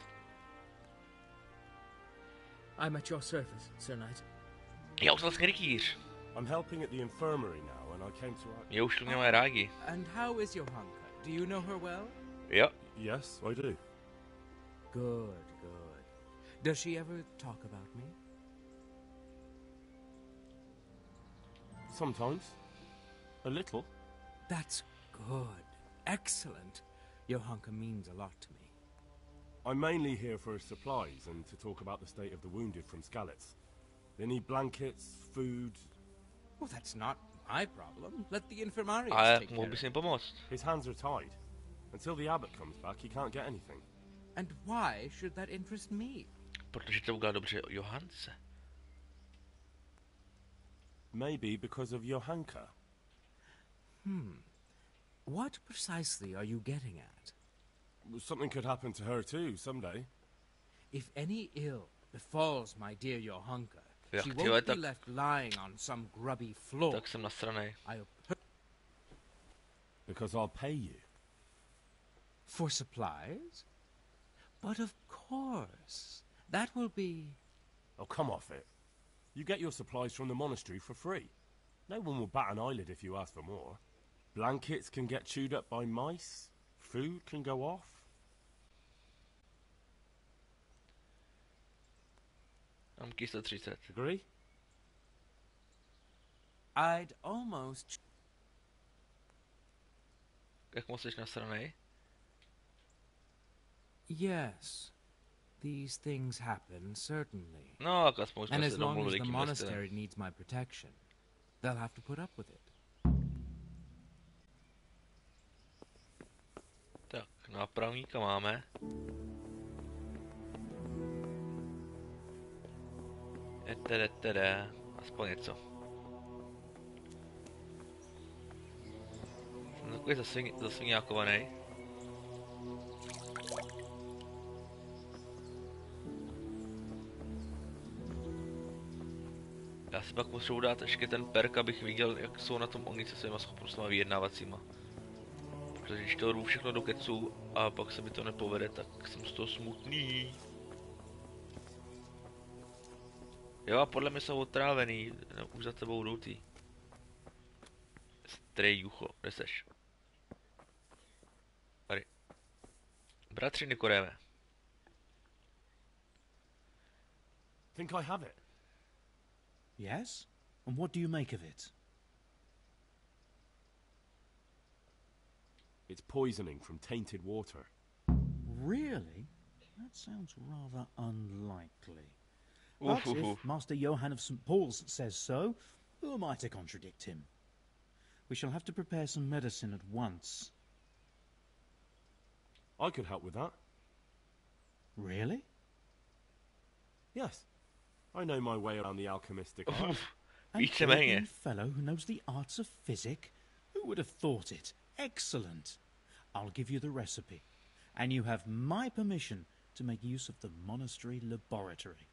I'm at your service, Sir Knight. Já už vlastně rytíř. I'm helping at the infirmary now, and I came to... Mě už to měla rádi. And how is Johanka? Do you know her well? Jo. Yes, I do. Good, good. Does she ever talk about me? Sometimes. A little. That's good. Excellent. Johanka means a lot to me. I'm mainly here for supplies and to talk about the state of the wounded from Skalitz. They need blankets, food... Well, that's not my problem. Let the infirmarius Ale take mohl care bys of jim it. pomoct. His hands are tied. Until the abbot comes back, he can't get anything. And why should that interest me? Protože to udělal dobře Johance. Maybe because of Johanka. What precisely are you getting at? Something could happen to her too, someday. If any ill befalls my dear Johanka, Jak she tyhle, won't be tak- left lying on some grubby floor. Tak jsem nasranej. I'll Because I'll pay you. For supplies? But of course. That will be... Oh, come off it. You get your supplies from the monastery for free. No one will bat an eyelid if you ask for more. Blankets can get chewed up by mice. Food can go off. Mám kýse 30. Agree? I'd almost... Jak moc jsi nasranej? Yes. These things happen, certainly. No, tak aspoň And jsme as se long as domluvili the tím monastery needs my protection, they'll have to put up with it. Tak, nápravníka máme. Aspoň něco. Jsem takový zasviňákovaný. Já si pak potřebuji dát ještě ten perk, abych viděl, jak jsou na tom oni se svýma schopnostmi vyjednávacíma. Protože když to jdu všechno do kecu a pak se mi to nepovede, tak jsem z toho smutný. Jo, a podle mě jsou otrávený, no, už za tebou jdou ty. Strej jucho, kde seš? Tady. Bratři Nikodéme. Think I have it. Yes? And what do you make of it? It's poisoning from tainted water. Really? That sounds rather unlikely. But if Master Johann of St. Paul's says so, who am I to contradict him? We shall have to prepare some medicine at once. I could help with that. Really? Yes. I know my way around the alchemistic art. A young fellow who knows the arts of physic? Who would have thought it? Excellent. I'll give you the recipe. And you have my permission to make use of the monastery laboratory.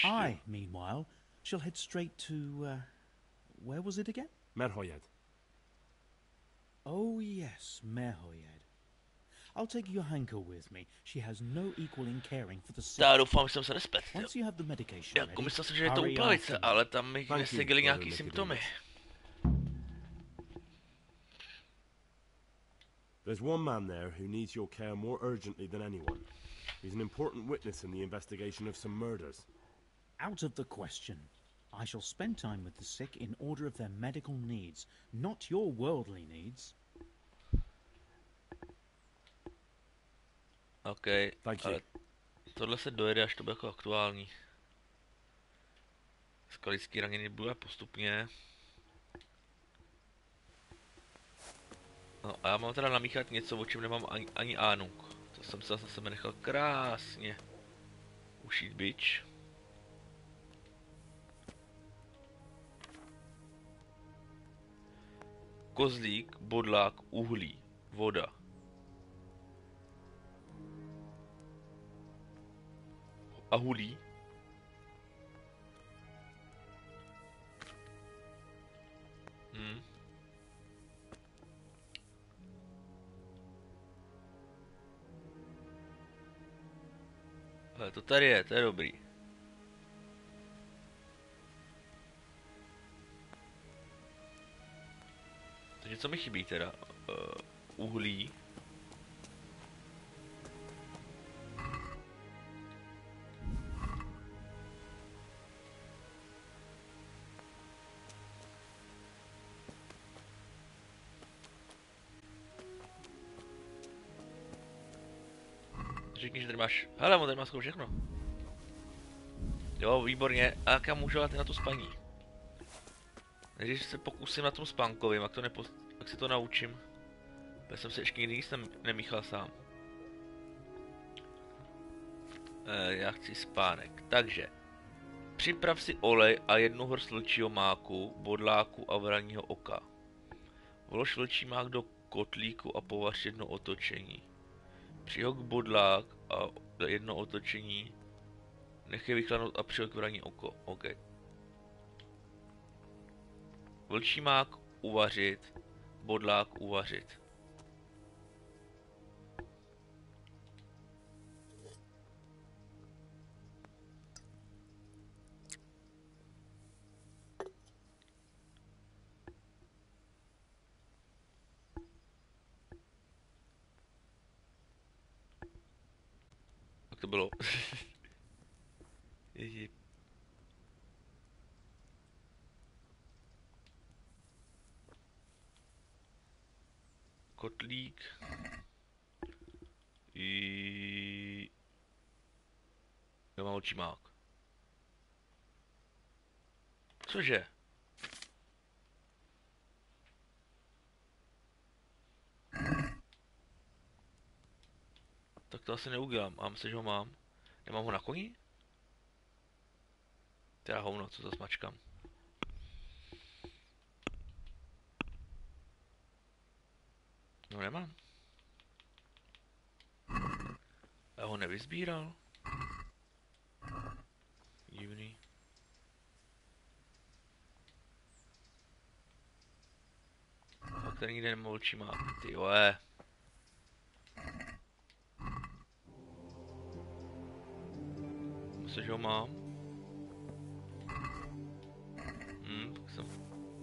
I, meanwhile, shall head straight to, where was it again? Merhoyed. Oh, yes, Merhoyed. I'll take Johanka with me. She has no equal in caring for the sick. Once you have the medication ready, myslel jsem, že je to uplavice, ale tam mi neseděly nějaký symptomy. There's one man there who needs your care more urgently than anyone. He's an important witness in the investigation of some murders. Out of the question. I shall spend time with the sick in order of their medical needs, not your worldly needs. OK, ale tohle se dojede, až to bude jako aktuální. Skalický ranění bude postupně. No a já mám teda namíchat něco, o čem nemám ani ánung. To jsem se zase sebe nechal krásně ušít bič. Kozlík, bodlák, uhlí, voda. A hulí. Ale to tady je, to je dobrý. Takže co mi chybí teda? Uhlí. Řekni, že tady máš... Hele, on tady má skoro všechno. Jo, výborně. A jak já můžu dát na to spaní? Když se pokusím na tom spánkovým, jak si to naučím. Já jsem se ještě nikdy nic nemíchal sám. Já chci spánek. Takže. Připrav si olej a 1 hrst vlčího máku, bodláku a vraního oka. Vlož vlčí mák do kotlíku a povař 1 otočení. Přihok bodlák a 1 otočení. Nechej vychladnout a přihok vraní oko. OK. Vlčí mák uvařit. Bodlák uvařit. bylo. Ježi. Kotlík. Já mám očimák. Cože? Tak to asi neudělám. A myslím, že ho mám. Nemám ho na koni? To já hovno, co zas mačkám. No nemám. Já ho nevyzbíral. Divný. Fakt tady nikde nemám očimák. Ty vole. Myslím, že ho mám.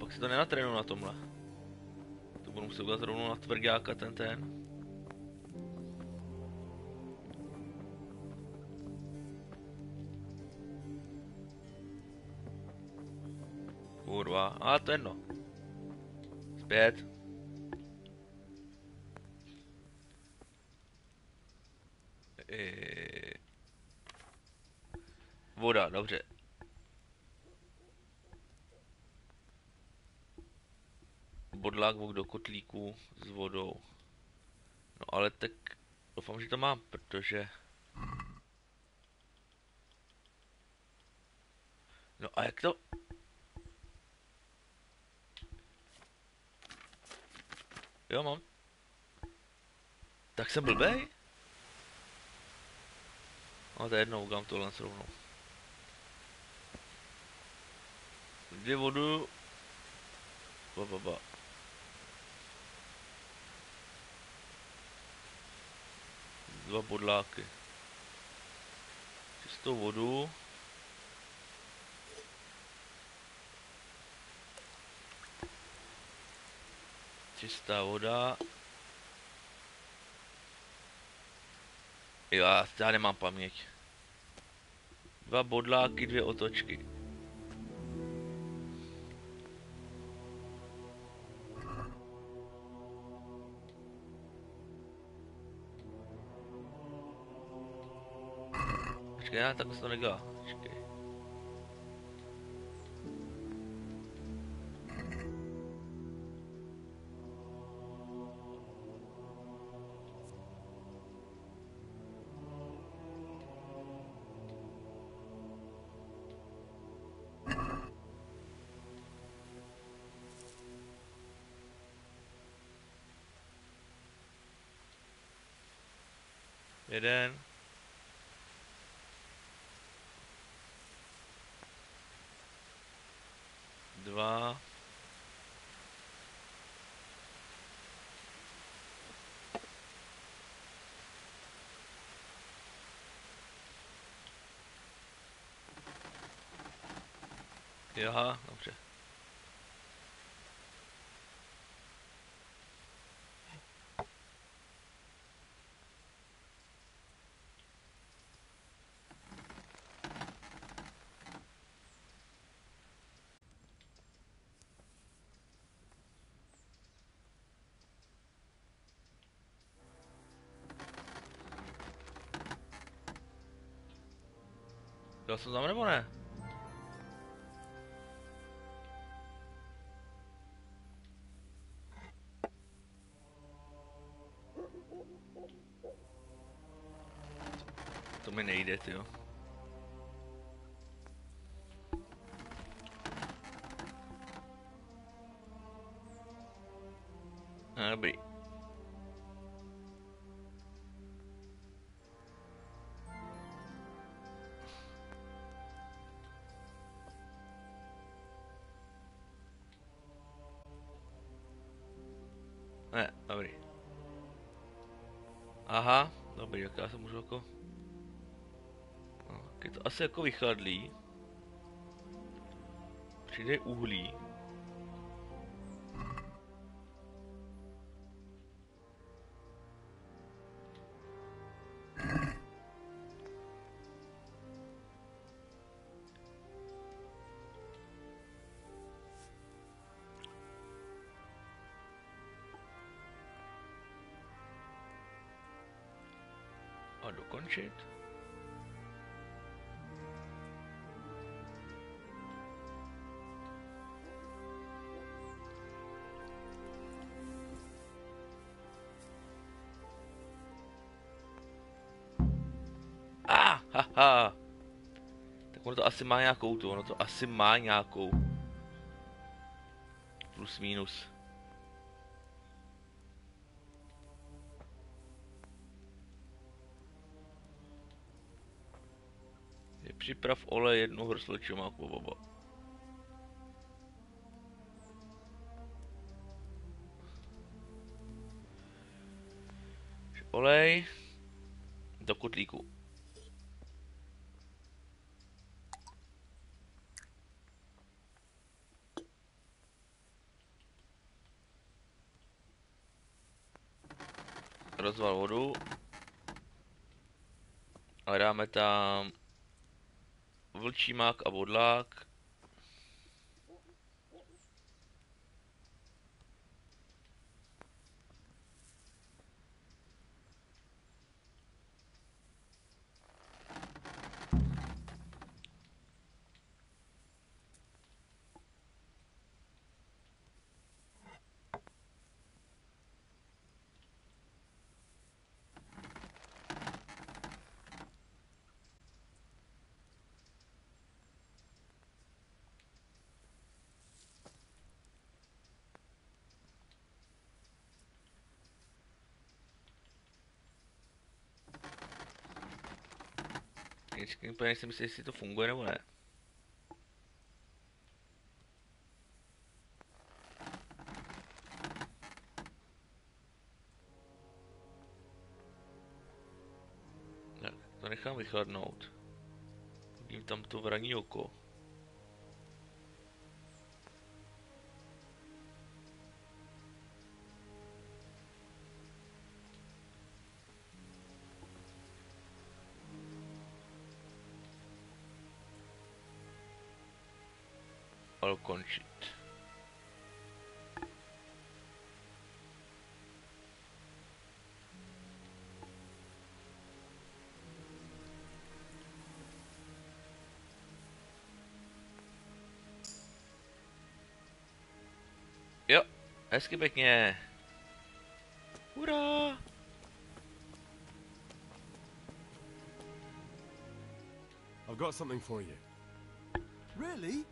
Pak si to nenatrénu na tomhle. To budu muset udělat rovnou na tvrďáka ten. Kurva, a to jedno. Zpět. Voda, dobře. Bodlák do kotlíku s vodou. No ale tak doufám, že to mám, protože... No a jak to... Jo, mám. Tak jsem blbej? No to je jednou, udělám tohle rovnou. Dvě vodu. Ba. Dva bodláky. Čistou vodu. Čistá voda. Jo, já nemám paměť. Dva bodláky, dvě otočky. Počkej, tak se to nedělá. Počkej. Jeden. Dva. Jaha, dobře. Dal jsem tam nebo ne? To mi nejde, tyjo. Dobrý. Ne, dobrý. Aha, dobrý, jak já se můžu jako... No, je to asi jako vychladlý. Přijde uhlí. A dokončit. Haha. Tak ono to asi má nějakou tu, ono to asi má nějakou. Plus minus. Připrav olej 1 hrsle čumáku, baba. Olej do kotlíku. Rozval vodu. A dáme tam vlčí mák a bodlák. Úplně nejsem myslel, jestli to funguje nebo ne. Tak, to nechám vychladnout. Vidím tam to vraní oko. Ale končit. Jo, hezky pěkně. Hurá! I've got something for you. Really?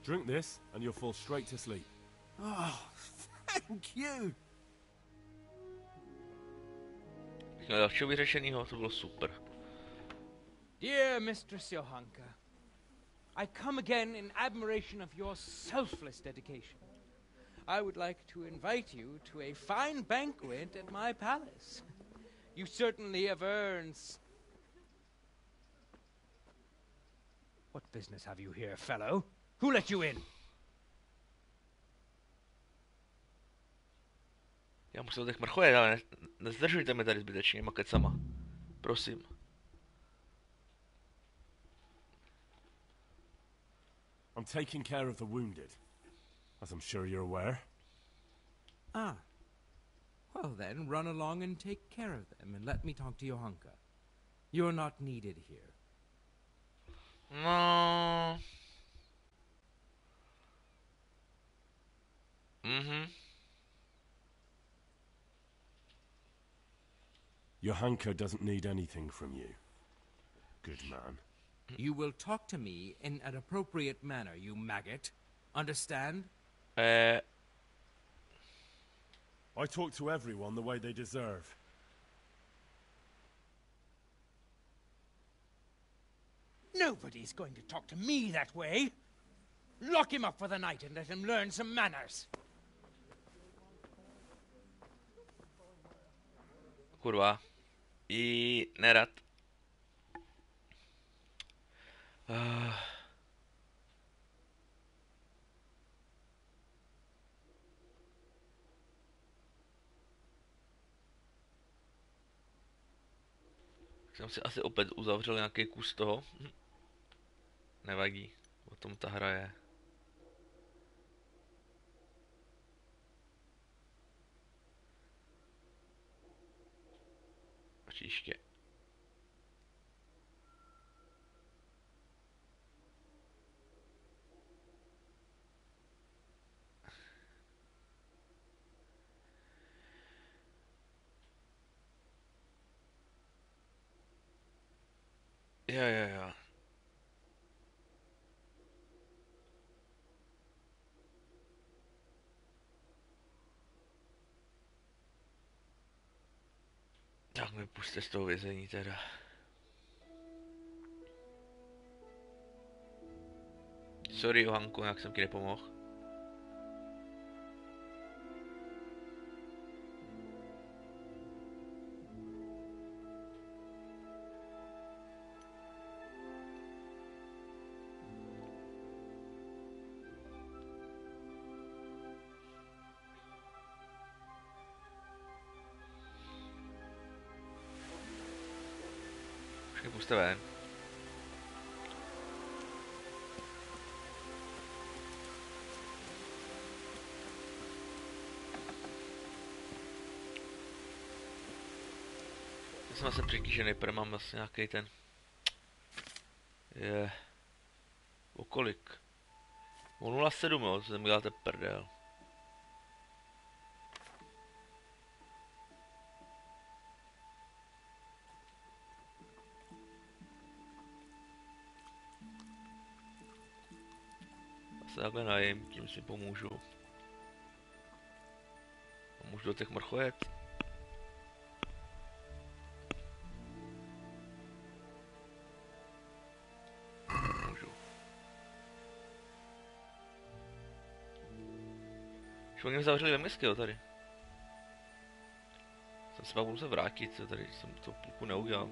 Drink this and you'll fall straight to sleep. Oh, thank you. Měl dalšího vyřešenýho, to bylo super. Dear Mistress Johanka, I come again in admiration of your selfless dedication. I would like to invite you to a fine banquet at my palace. You certainly have earned... What business have you here, fellow? Who let you in? Já musel tak mrchovat, ale nezdržujte mě tady zbytečnýma kecama. Prosím. I'm taking care of the wounded, as I'm sure you're aware. Ah. Well then, run along and take care of them and let me talk to Johanka. You're not needed here. No. Mhm. Johanka doesn't need anything from you. Good man. You will talk to me in an appropriate manner, you maggot. Understand? I talk to everyone the way they deserve. Nobody's going to talk to me that way. Lock him up for the night and let him learn some manners. Kurva. I nerad. Jsem si asi opět uzavřel nějaký kus toho. Nevadí, o tom ta hra je. Příště. Jo. Tak mi puste z toho vězení teda. Sorry Johanko, jak jsem ti nepomohl. Už mě puste ven. Já jsem vlastně přetížený, protože mám vlastně nějaký ten... Je... O kolik? O 0,7 jo, co mi děláte prdel. Já se takhle najím, tím si pomůžu. A můžu do těch mrchů jet. Můžu. Už oni mě zavřeli ve městě, jo, tady. Jsem se pak budu se vrátit, jo, tady jsem to půlku neudělal.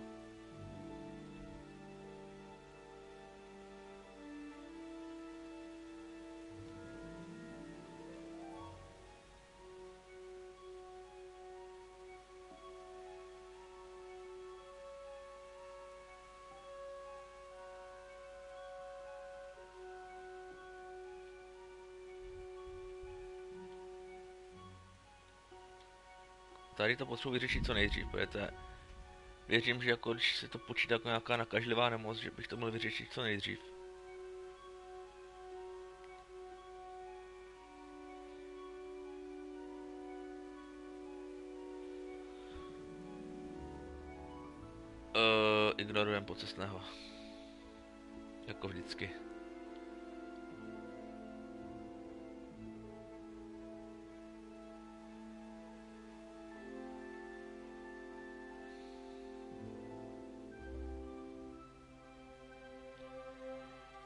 Tady to potřebuji vyřešit co nejdřív, protože věřím, že jako když se to počítá jako nějaká nakažlivá nemoc, že bych to měl vyřešit co nejdřív. Ignorujem pocestného. Jako vždycky.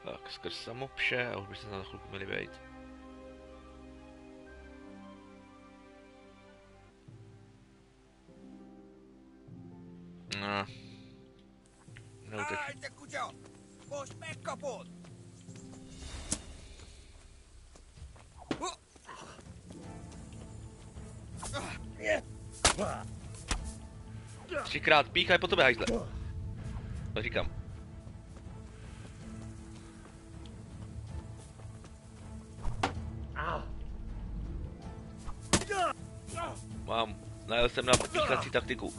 Tak, skrz samopše a už by se na chvilku měli vejít. No. Neutek. Třikrát píchaj po tobě, hajzle. To říkám. Najel jsem na píchací taktiku.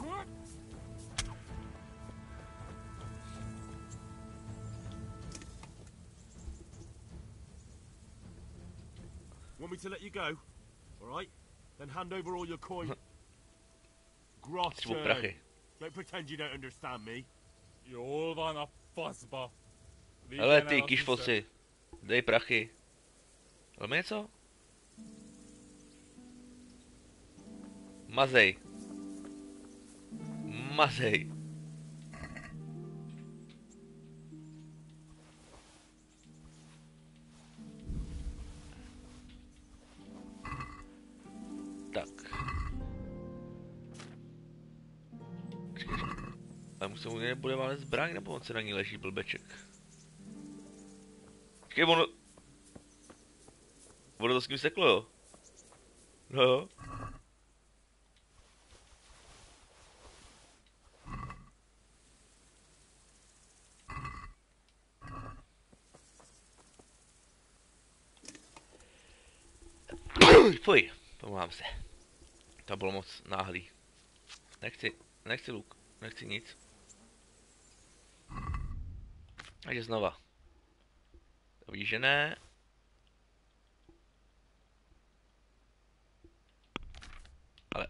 Want me to let you go? All right? Then hand over all your coin. Gross. Don't pretend you don't understand me. Jolvana fazba. Hele ty, kišfosi. Dej prachy. Máme něco? Mazej. Mazej. Tak. Ale musím nebude válet zbraň, nebo on se na ní leží blbeček. Počkej, ono to s ním seklo, jo? No jo. Fuj, pomáhám se. To bylo moc náhlý. Nechci luk. Nechci nic. Takže znova. To ví, že ne. Ale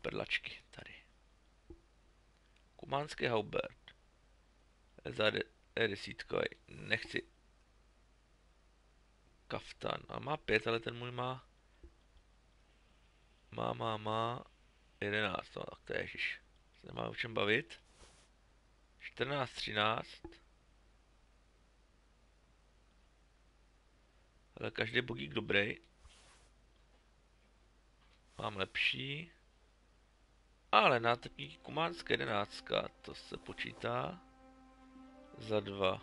perlačky tady. Kumánský Haubert. Za E10. Nechci. Kaftan. A má 5, ale ten můj má. Má 11. No tak to je ježiš. Se nemá o čem bavit. 14, 13. Ale každý bogík dobrý. Mám lepší. Ale nátrpník kumánské 11. To se počítá. Za 2.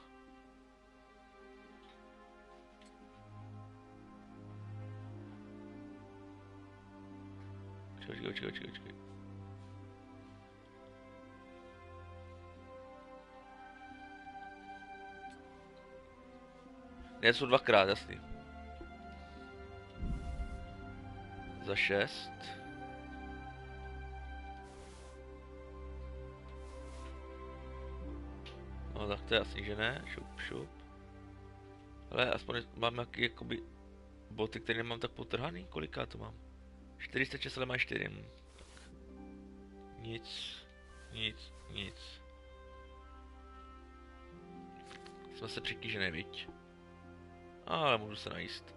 Počkej. Ne, jsou dvakrát, jasný. Za 6. No tak to je jasný, že ne. Šup. Ale aspoň mám jaký, jakoby boty, které nemám tak potrhaný. Koliká to mám? 46, ale má 4. Tak. Nic. Jsme se přetížený, viď? Ale můžu se najíst.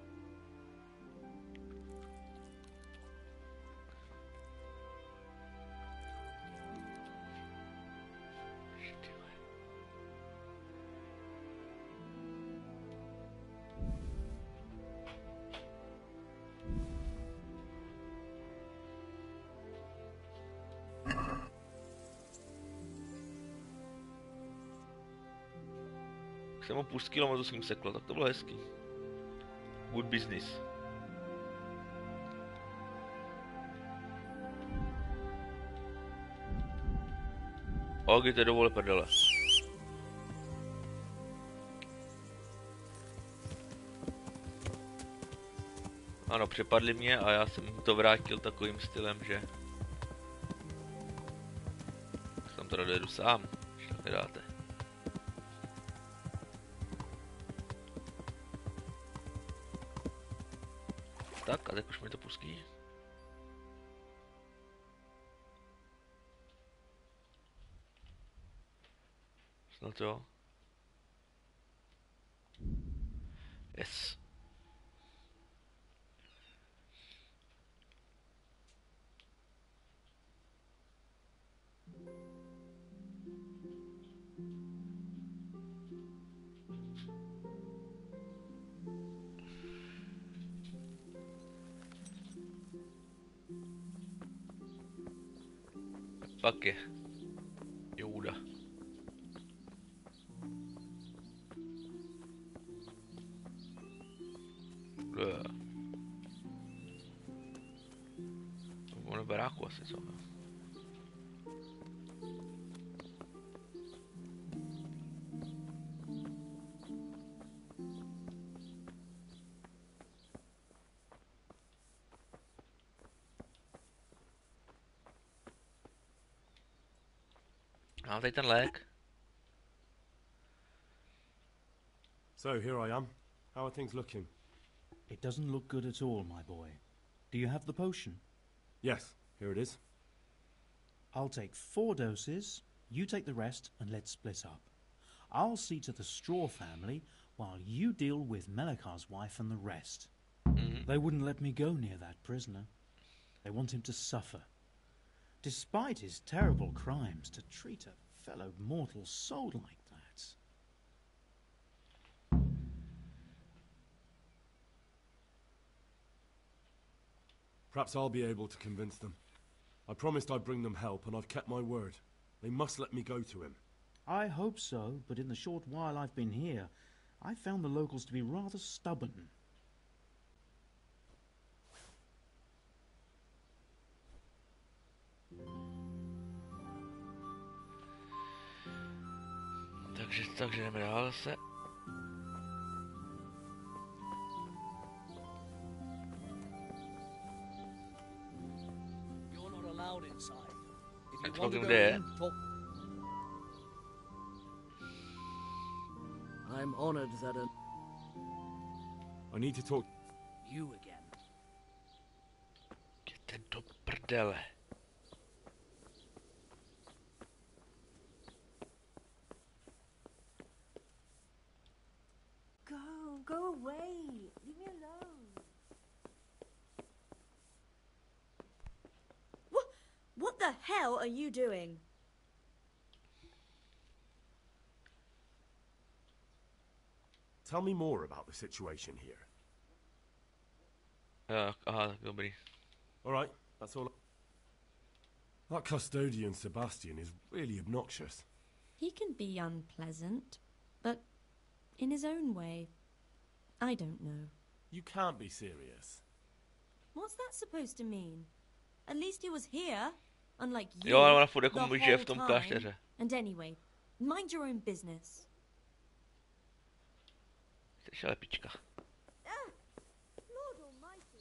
Jsem o půl kilometru s ním seklo, tak to bylo hezký. Good business. O, kdy to dovole prdele. Ano, přepadli mě a já jsem to vrátil takovým stylem, že tam teda dojedu sám, když tak nedáte. Tak, a teď už mi to pustí. Snad jo. Yes. Pak je Jouda. Ono baráku asi, co? Mám tady ten lék. So, here I am. How are things looking? It doesn't look good at all, my boy. Do you have the potion? Yes, here it is. I'll take 4 doses, you take the rest, and let's split up. I'll see to the Straw family, while you deal with Melikar's wife and the rest. They wouldn't let me go near that prisoner. They want him to suffer. Despite his terrible crimes, to treat a fellow mortal soul like that. Perhaps I'll be able to convince them. I promised I'd bring them help, and I've kept my word. They must let me go to him. I hope so, but in the short while I've been here, I've found the locals to be rather stubborn. Takže jdeme dál zase. You're not allowed inside. If Tak you want to kde go je? in, talk. honored that I need to talk. you again. Jděte do prdele. Go away. Leave me alone. What the hell are you doing? Tell me more about the situation here. Aha, tak dobrý. Alright, that's all. That custodian Sebastian is really obnoxious. He can be unpleasant, but in his own way. I don't know. You can't be serious. What's that supposed to mean? At least he was here, unlike you. Jo, ale ona furt the jako whole žije v tom time. klášteře. And anyway, mind your own business. Jsi šalepička. Lord Almighty.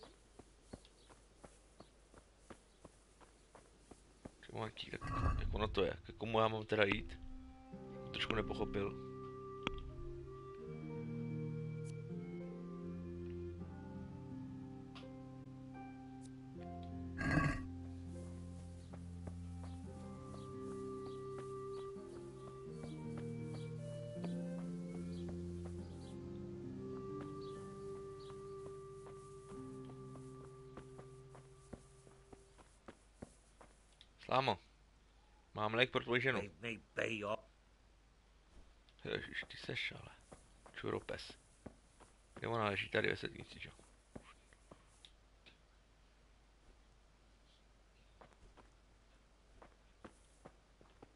Čomáčí, tak jak ono to je? K komu já mám teda jít? Trošku nepochopil. Slámo, mám lék pro tvoji ženu. Ježiš, ty seš ale. Čuropes. Kde ona leží? Tady ve sednici, čo?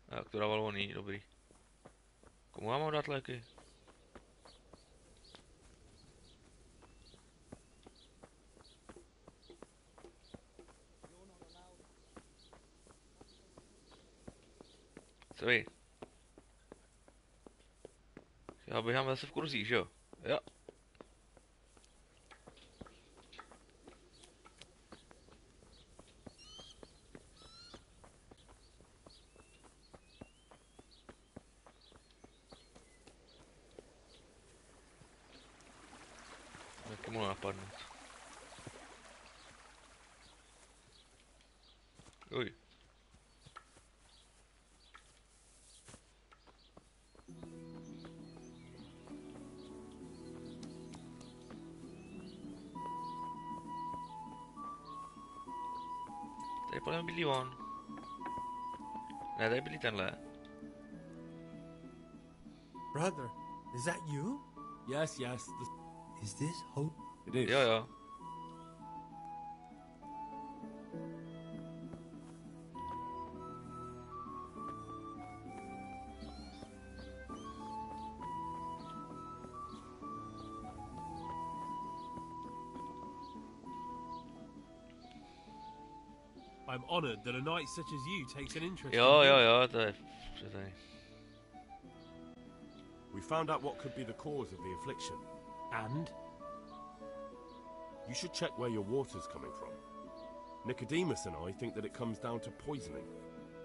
Tak to dával oný, dobrý. Komu já mám dát léky? Co vy? Já běhám zase v kurzích, že jo? Jo. Jak to mohlo napadnout? Uj. Tady podle mě bydlí on. Ne, tady bydlí tenhle. Brother, is that you? Yes, yes. Is this Hope? It is. Jo, jo. I'm honoured that a knight such as you takes an interest Jo, in jo, me. jo, to je přesně. We found out what could be the cause of the affliction. And? You should check where your water's coming from. Nicodemus and I think that it comes down to poisoning.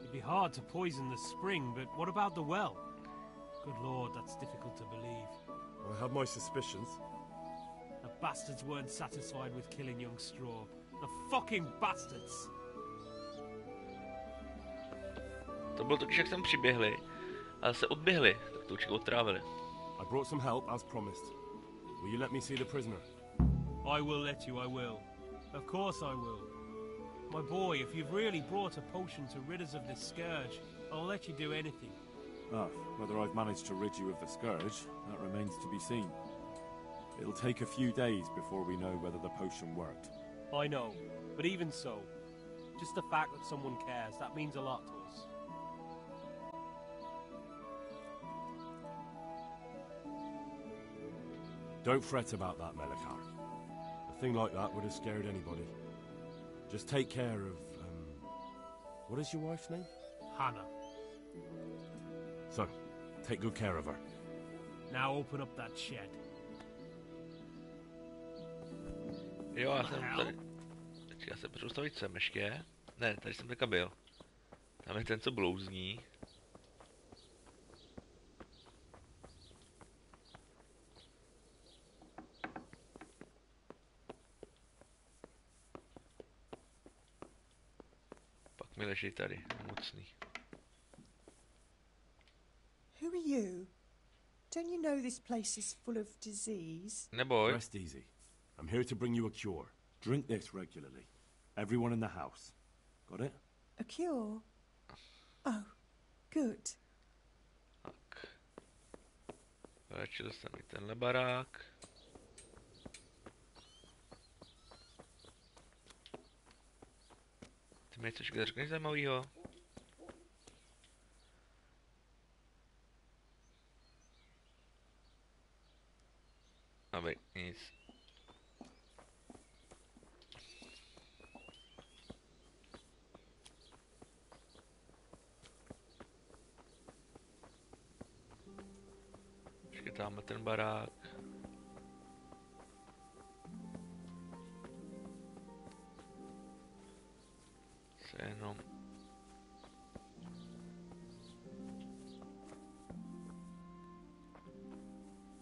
It'd be hard to poison the spring, but what about the well? Good lord, that's difficult to believe. I have my suspicions. The bastards weren't satisfied with killing young Straw. The fucking bastards! To bylo totiž, jak jsem přiběhli, ale se odběhli, tak to určitě otrávili. I brought some help as promised. Will you let me see the prisoner? I will let you, I will. Of course I will. My boy, if you've really brought a potion to rid us of this scourge, I'll let you do anything. Ah, whether I've managed to rid you of the scourge, that remains to be seen. It'll take a few days before we know whether the potion worked. I know, but even so, just the fact that someone cares, that means a lot to us. Don't fret about that, Melikar. A thing like that would have scared anybody. Just take care of, what is your wife's name? Hannah. So, take good care of her. Now open up that shed. Jo, já jsem tady... Já se potřebuji stavit sem ještě. Ne, tady jsem teďka byl. Tam je ten, co blouzní. mi leží tady, mocný. Who are you? Don't you know this place is full of disease? Neboj. Rest easy. I'm here to bring you a cure. Drink this regularly. Everyone in the house. Got it? A cure? Oh, good. Tak. Vylečil se mi tenhle barák. Ty mi chceš řekneš zajímavýho? Aby, nic. Ještě tamhle ten barák. Se jenom...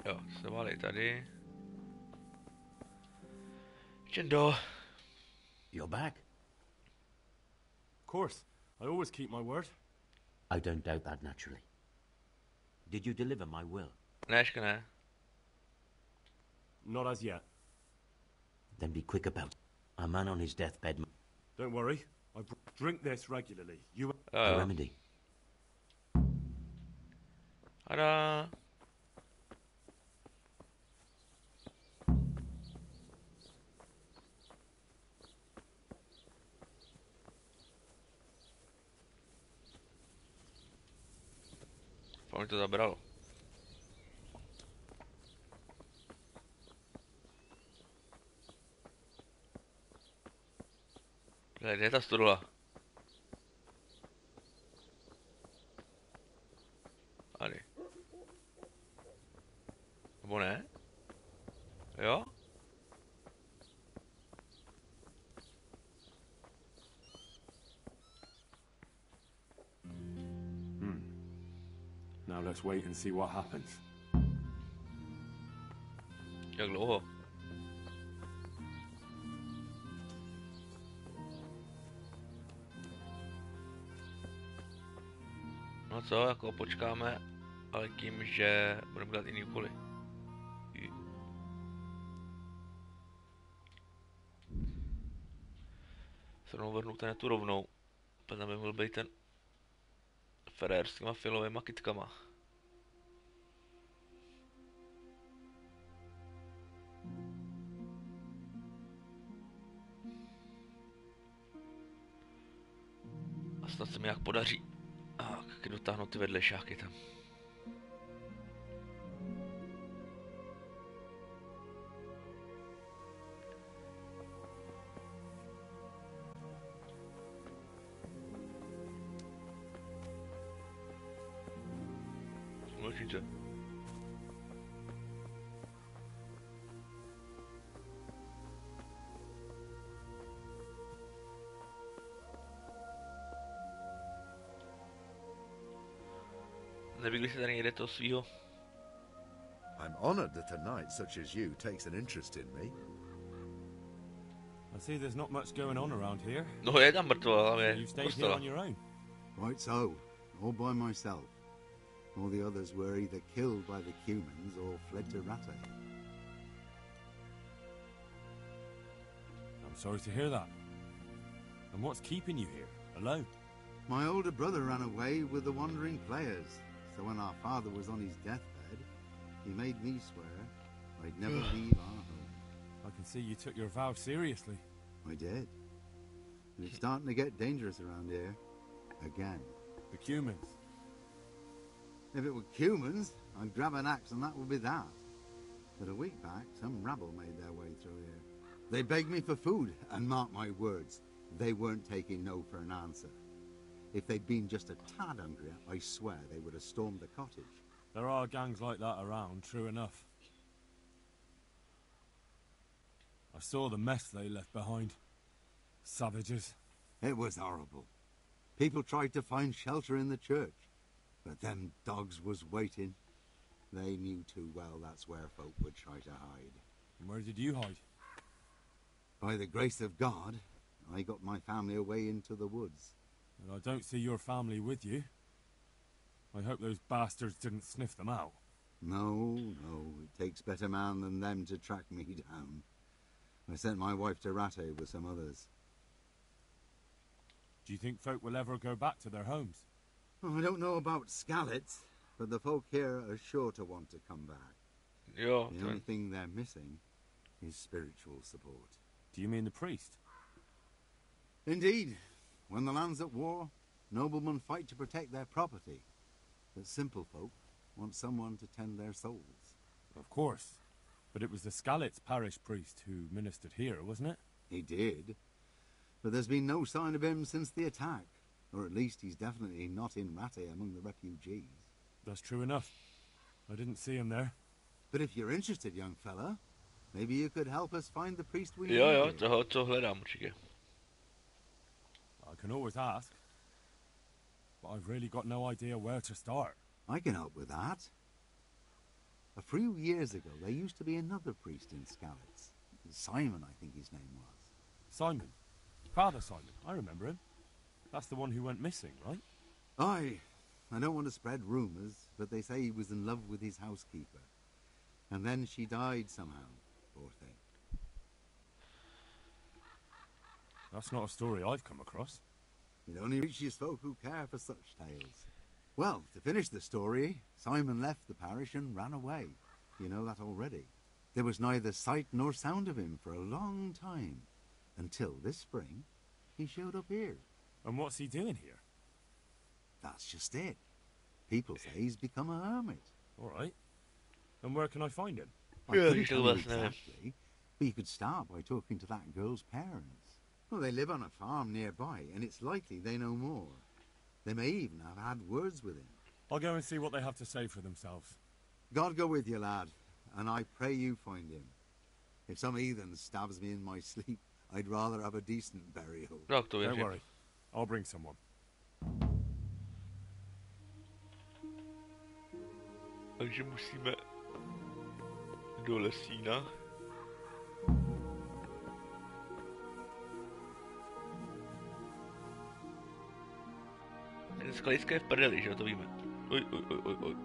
Jo, se válí tady. Jindal. You're back? Of course. I always keep my word. I don't doubt that, naturally. Did you deliver my will? Ne, ještě ne. Not as yet. Then be quick about it. A man on his deathbed... Don't worry. Drink this regularly. You... A remedy. Tada. Fakt to zabralo. Kde je ta studula? Tady. Nebo ne? Jo? Now let's wait and see what happens. Jak dlouho? No co, jako počkáme, ale tím, že budeme dělat jiný úkoly. Se rovnou vrhnu ten tu rovnou. Potom by mohl být ten Ferrer s těma filovými kytkama. A snad se mi jak podaří dotáhnout ty vedlejšáky tam. Určitě. Neviděli jste tady někde toho svýho? I'm honored that a knight such as you takes an interest in me. I see there's not much going on around here. No je tam mrtvo, ale You stayed here on your own. Quite so, all by myself. All the others were either killed by the humans or fled to Rattay. I'm sorry to hear that. And what's keeping you here, alone? My older brother ran away with the wandering players, so when our father was on his deathbed, he made me swear I'd never leave our home. I can see you took your vow seriously. I did. And it's starting to get dangerous around here. Again. The humans. If it were humans, I'd grab an axe and that would be that. But a week back, some rabble made their way through here. They begged me for food, and mark my words, they weren't taking no for an answer. If they'd been just a tad hungrier, I swear they would have stormed the cottage. There are gangs like that around, true enough. I saw the mess they left behind. Savages. It was horrible. People tried to find shelter in the church, but them dogs was waiting. They knew too well that's where folk would try to hide. And where did you hide? By the grace of God, I got my family away into the woods. And I don't see your family with you. I hope those bastards didn't sniff them out. No, no, it takes better man than them to track me down. I sent my wife to Ratte with some others. Do you think folk will ever go back to their homes? Oh, I don't know about Skalitz, but the folk here are sure to want to come back. Yeah. The only thing they're missing is spiritual support. Do you mean the priest? Indeed. When the land's at war, noblemen fight to protect their property. But simple folk want someone to tend their souls. Of course. But it was the Skalitz parish priest who ministered here, wasn't it? He did. But there's been no sign of him since the attack. Or at least he's definitely not in Ratte among the refugees. That's true enough. I didn't see him there. But if you're interested, young fella, maybe you could help us find the priest we need. Jo, to hledám určitě. I can always ask. But I've really got no idea where to start. I can help with that. A few years ago, there used to be another priest in Skalitz. Simon, I think his name was. Simon? Father Simon, I remember him. That's the one who went missing, right? Aye. I don't want to spread rumours, but they say he was in love with his housekeeper. And then she died somehow, poor thing. That's not a story I've come across. It only reaches folk who care for such tales. Well, to finish the story, Simon left the parish and ran away. You know that already. There was neither sight nor sound of him for a long time. Until this spring, he showed up here. And what's he doing here? That's just it. People say he's become a hermit. All right. And where can I find him? I couldn't tell you exactly, but you could start by talking to that girl's parents. Well, they live on a farm nearby, and it's likely they know more. They may even have had words with him. I'll go and see what they have to say for themselves. God go with you, lad, and I pray you find him. If some heathen stabs me in my sleep, I'd rather have a decent burial. Don't worry. I'll bring someone. Takže musíme do lesína. Ten Skalický je v prdeli, že to víme. Oj.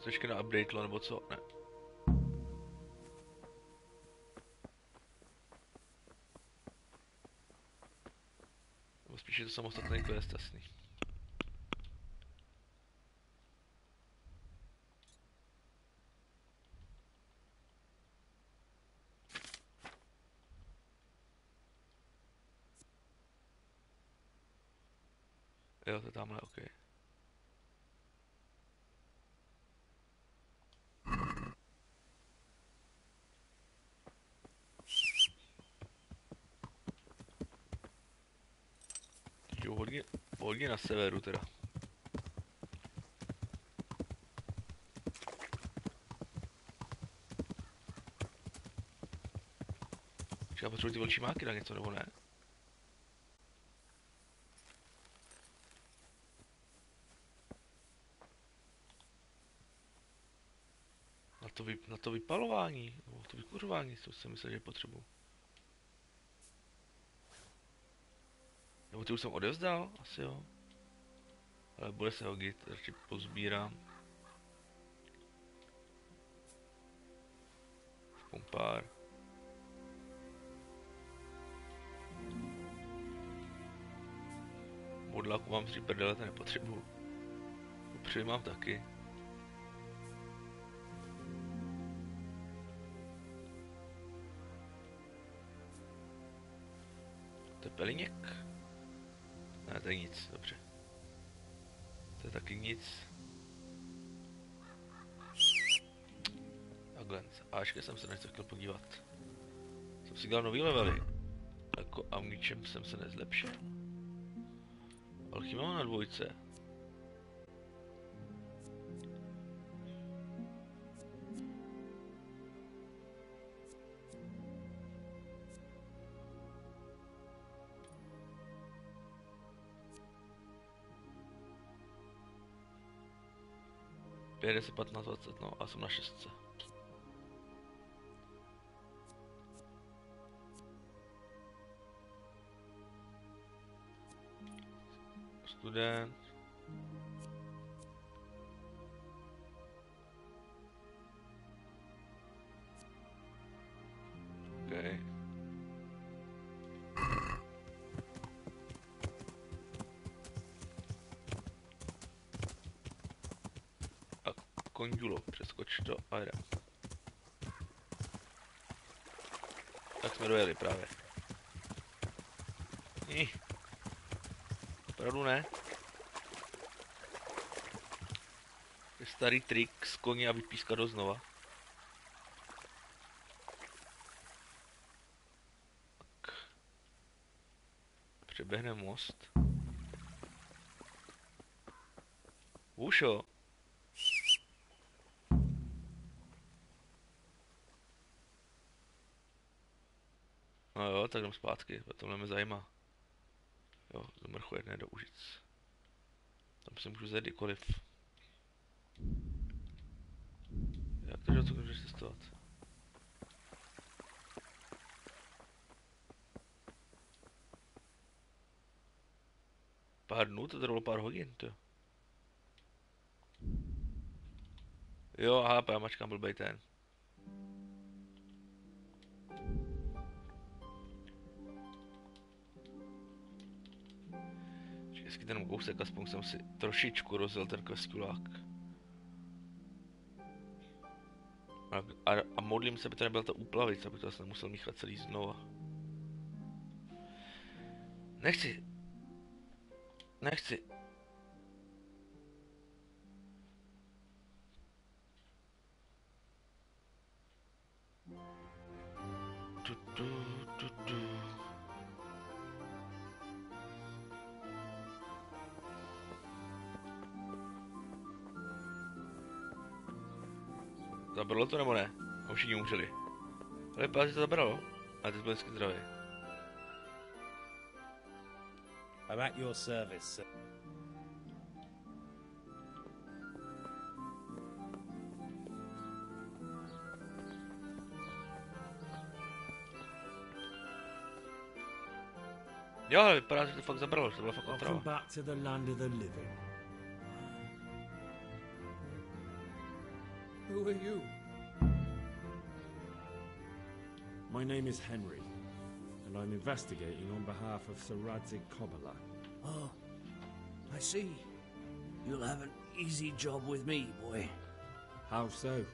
Ještě na updatelo, nebo co? Ne. Nebo spíš je to samostatný quest, jasný. Jo, to je tamhle, ok. Jo, hodně na severu teda. Já potřebuji ty velčí máky na něco, nebo ne? Na to vypalování, nebo to vykuřování, to jsem myslel, že potřebuji. Nebo ty už jsem odevzdal? Asi jo. Ale bude se hodit, radši pozbírám. Aspoň pár. Modláku mám si prdele, to nepotřebuju. Upřímně mám taky. To je peliněk. Ne, to je nic, dobře. To je taky nic. Takhle. A ještě jsem se nechtěl chtěl podívat. Jsem si dělal nový levely. Jako a v ničem jsem se nezlepšil. Alchymia mám na 2. 5, 10, 15, 20, no a jsem na 6. Student. Okay. A konďulo, přeskoč to a jdem. Tak jsme dojeli právě. Opravdu ne? Je starý trik z koně a vypískat ho znova. Tak. Přeběhne most. Už jo. No jo, tak jdem zpátky, tohle mě zajímá. Jo, do Mrchu jedné do Užic. Tam si můžu zajít kdykoliv. Jak to, že to můžeš cestovat? Pár dnů, to trvalo pár hodin, to. Jo, aha, já mačkám blbej ten. Vždycky ten kousek, aspoň jsem si trošičku rozjel ten kvesťulák. A modlím se, aby to nebyla ta úplavice, aby to asi nemusel míchat celý znova. Nechci. Zabralo to nebo ne? A všichni umřeli. Ale vypadá, že to zabralo. A ty jsi byl vždycky zdravý. I'm at your service, sir. Jo, ale vypadá, že to fakt zabralo, že to byla fakt Welcome otrava. back to the land of the living. Who are you? My name is Henry, and I'm investigating on behalf of Sir Radzik Kobala. Oh, I see. You'll have an easy job with me, boy. How so?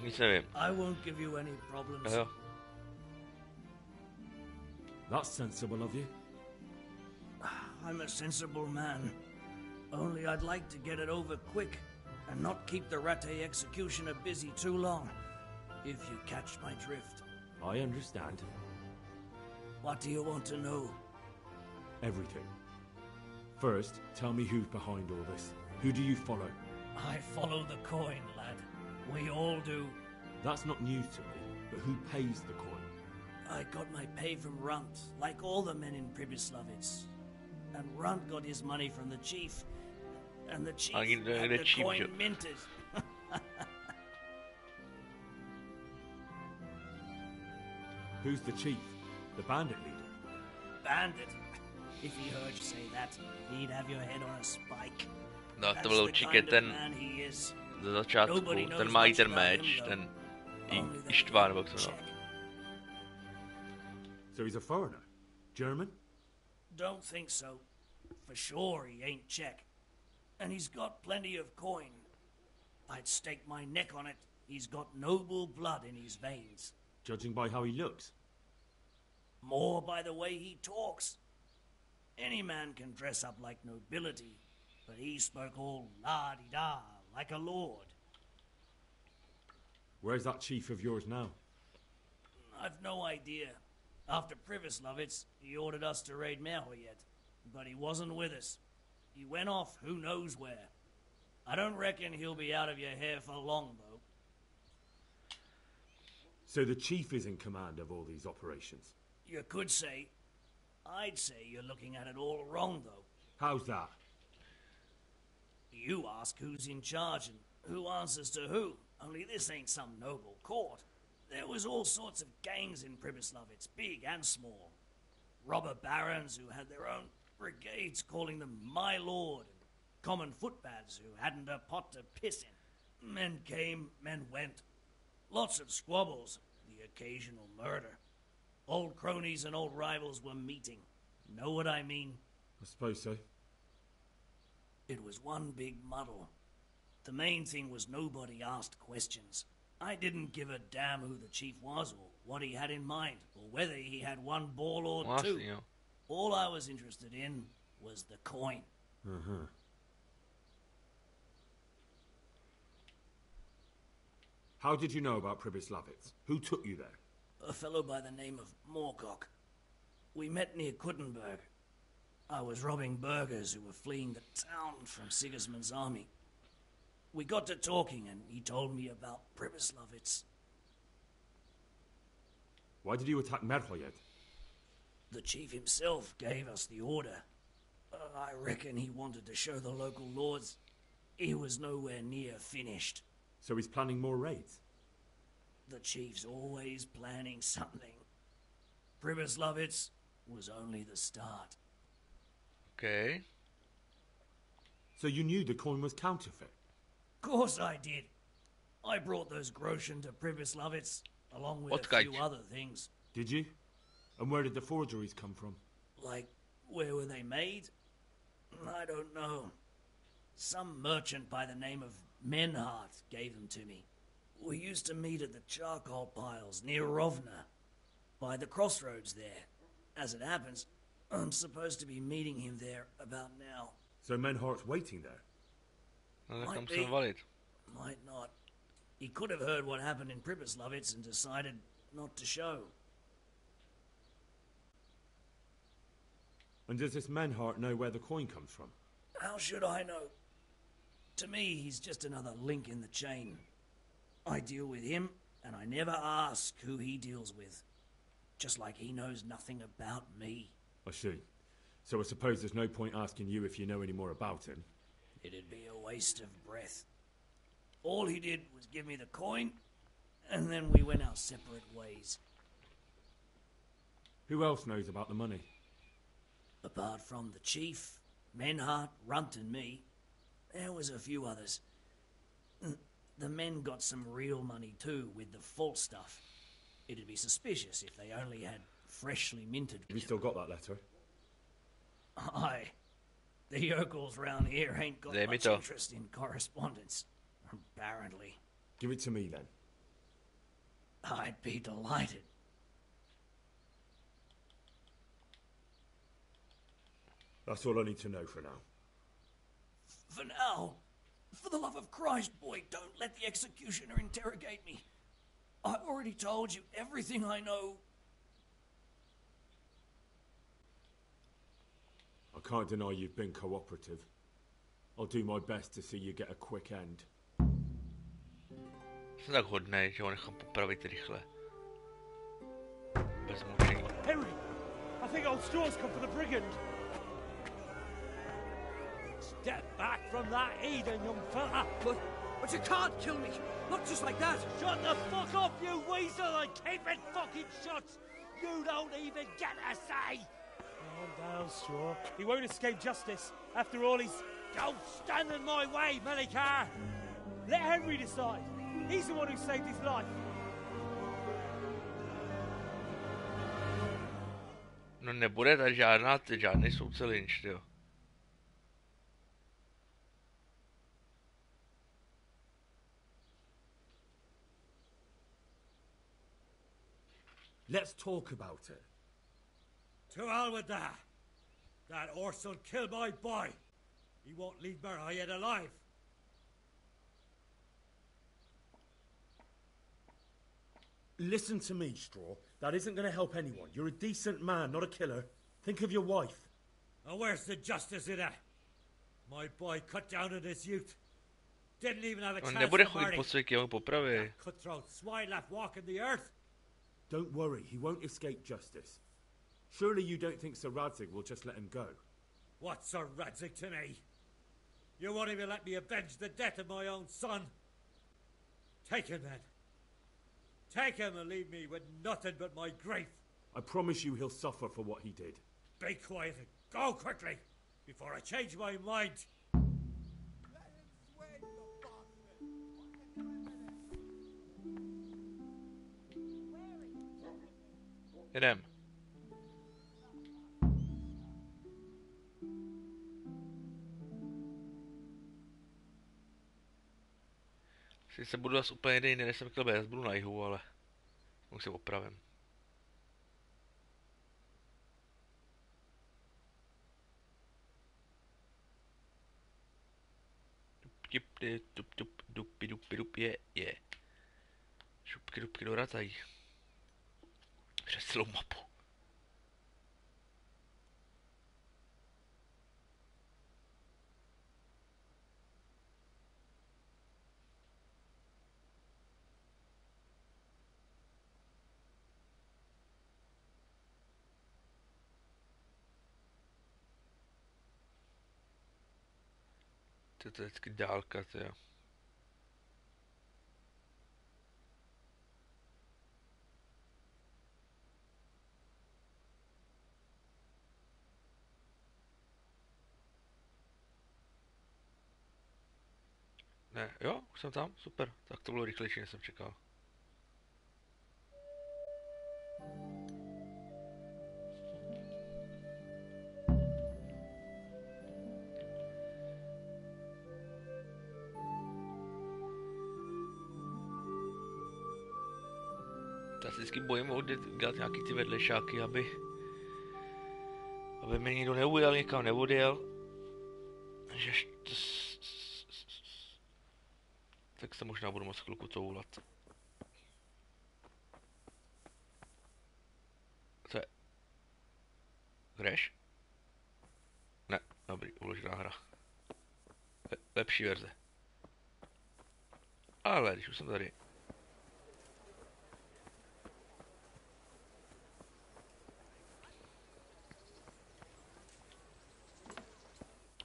Nic nevím. I won't give you any problems. Jo. That's sensible of you. I'm a sensible man. Only I'd like to get it over quick and not keep the Ratte executioner busy too long, if you catch my drift. I understand. What do you want to know? Everything. First, tell me who's behind all this. Who do you follow? I follow the coin, lad. We all do. That's not news to me, but who pays the coin? I got my pay from Runt, like all the men in Pribyslavitz. And Runt got his money from the chief. And the chief had the coin minted. Who's the chief? The bandit leader? Bandit? If he heard you say that, he'd have your head on a spike. No, to byl určitě ten ze začátku, ten má i ten meč, ten i štván, nebo co no. So he's a foreigner? German? Don't think so. For sure he ain't Czech. And he's got plenty of coin. I'd stake my neck on it. He's got noble blood in his veins. Judging by how he looks? More by the way he talks. Any man can dress up like nobility, but he spoke all la-di-da, like a lord. Where's that chief of yours now? I've no idea. After Pribyslavitz, he ordered us to raid Merhoyet, but he wasn't with us. He went off who knows where. I don't reckon he'll be out of your hair for long, though. So the chief is in command of all these operations? You could say. I'd say you're looking at it all wrong, though. How's that? You ask who's in charge, and who answers to who, only this ain't some noble court. There was all sorts of gangs in Pribyslavitz, big and small. Robber barons who had their own brigades calling them my lord, and common footpads who hadn't a pot to piss in. Men came, men went. Lots of squabbles, the occasional murder. Old cronies and old rivals were meeting. Know what I mean? I suppose so. It was one big muddle. The main thing was nobody asked questions. I didn't give a damn who the chief was or what he had in mind or whether he had one ball or two. All I was interested in was the coin. Uh-huh. How did you know about Pribyslavitz? Who took you there? A fellow by the name of Moorcock. We met near Kuttenberg. I was robbing burghers who were fleeing the town from Sigismund's army. We got to talking and he told me about Pribyslavitz. Why did you attack Merhoyed? The chief himself gave us the order. I reckon he wanted to show the local lords he was nowhere near finished. So he's planning more raids? The chief's always planning something. Pribyslavitz was only the start. Okay. So you knew the coin was counterfeit? Course I did. I brought those groschen to Pribyslavitz, along with a few other things. Did you? And where did the forgeries come from? Like, where were they made? I don't know. Some merchant by the name of Menhart gave them to me. We used to meet at the charcoal piles near Rovna, by the crossroads there. As it happens, I'm supposed to be meeting him there about now. So Menhart's waiting there? Might be, might not. He could have heard what happened in Pribyslavitz and decided not to show. And does this Menhart know where the coin comes from? How should I know? To me, he's just another link in the chain. I deal with him, and I never ask who he deals with. Just like he knows nothing about me. I see. So I suppose there's no point asking you if you know any more about him. It'd be a waste of breath. All he did was give me the coin, and then we went our separate ways. Who else knows about the money? Apart from the chief, Menhart, Runt and me, there was a few others. The men got some real money too, with the false stuff. It'd be suspicious if they only had freshly minted. Have you still got that letter? Aye. The yokels round here ain't got much interest in correspondence, apparently. Give it to me then. I'd be delighted. That's all I need to know for now. For now, for the love of Christ, boy, don't let the executioner interrogate me. I've already told you everything I know. I can't deny you've been cooperative. I'll do my best to see you get a quick end. Jsem tak hodnej, že ho nechám popravit rychle. Bez mučení. Henry, I think old Straw's come for the brigand. Step back from that heathen, young fella. But you can't kill me. Not just like that. Shut the fuck up, you weasel, and keep it fucking shut. You don't even get a say. Calm down, Straw. He won't escape justice. After all, he's... Don't stand in my way, Melikar. Let Henry decide. He's the one who saved his life. No nebude tady žádný soudce Lynch, jo. Let's talk about it. To hell with that. That horse will kill my boy. He won't leave Merhoyed alive. Listen to me, Straw. That isn't going to help anyone. You're a decent man, not a killer. Think of your wife. And where's the justice in that? My boy cut down on his youth. Didn't even have a chance nebude to chodit marry. po světě, on popraví. That cutthroat swine left walking the earth. Don't worry, he won't escape justice. Surely you don't think Sir Radzig will just let him go? What's Sir Radzig to me? You won't even let me avenge the death of my own son. Take him then. Take him and leave me with nothing but my grief. I promise you he'll suffer for what he did. Be quiet and go quickly before I change my mind. Jedem. Sice budu zase úplně jinde, než jsem chtěl být, budu na jihu, ale už se opravím. Dup, je. Šupky dupky doratají. Přes celou mapu. To je vždycky dálka, to jo. Ne, jo, už jsem tam, super. Tak to bylo rychlejší, než jsem čekal. Já se vždycky bojím dělat nějaký ty vedlejšáky, aby mě nikdo neujel, někam neodjel. Že tak se možná budu moc chvilku toulat. Co je? Hraješ? Ne, dobrý, uložená hra. Lepší verze. Ale když už jsem tady.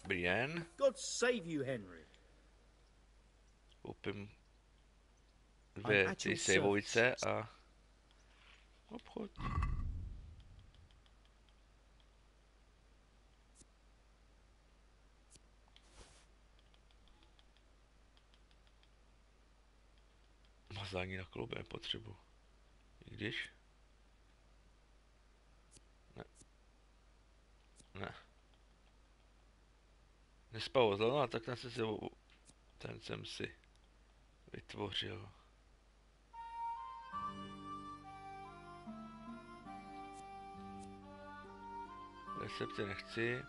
Dobrý den. God save you, Henry. Koupím dvě ty sejvovice a obchod. Mazání na kloubě nepotřebuji. I když? Ne. Nespavoval, no, tak ten jsem si vytvořil. Recepty nechci.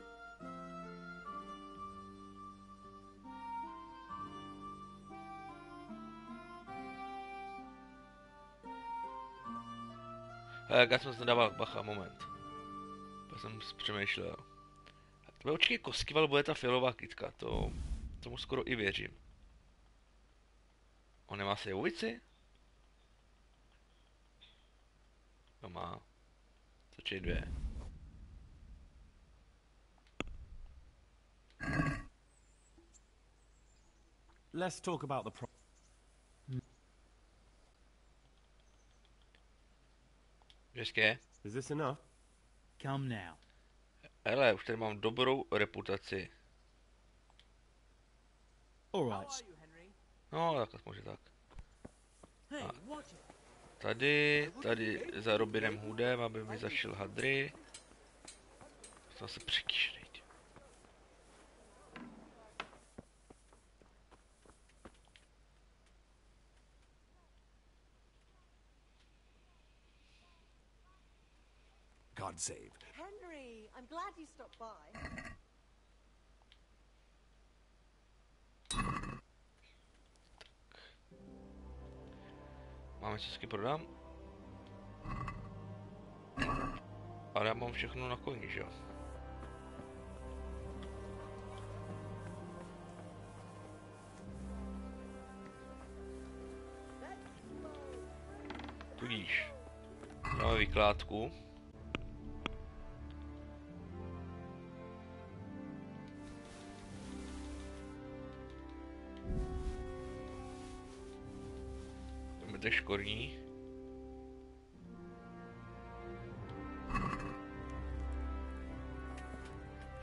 Jak jsem se nedával bacha, moment. Já jsem přemýšlel. Tvoje očky koskyval, bude ta fialová kytka, tomu skoro i věřím. On nemá sejvovici? To má. Točí dvě. Let's talk about the České? Is this enough? Come now. Hele, už tady mám dobrou reputaci. Alright. No, tak aspoň tak. A tady za Robinem Hoodem, aby mi začal hadry. Jsem se překýšnej. God save. Henry, I'm glad you stopped by. Máme český prodám. Ale já mám všechno na koni, že jo? Tudíž máme vykládku. Mrtek škorní.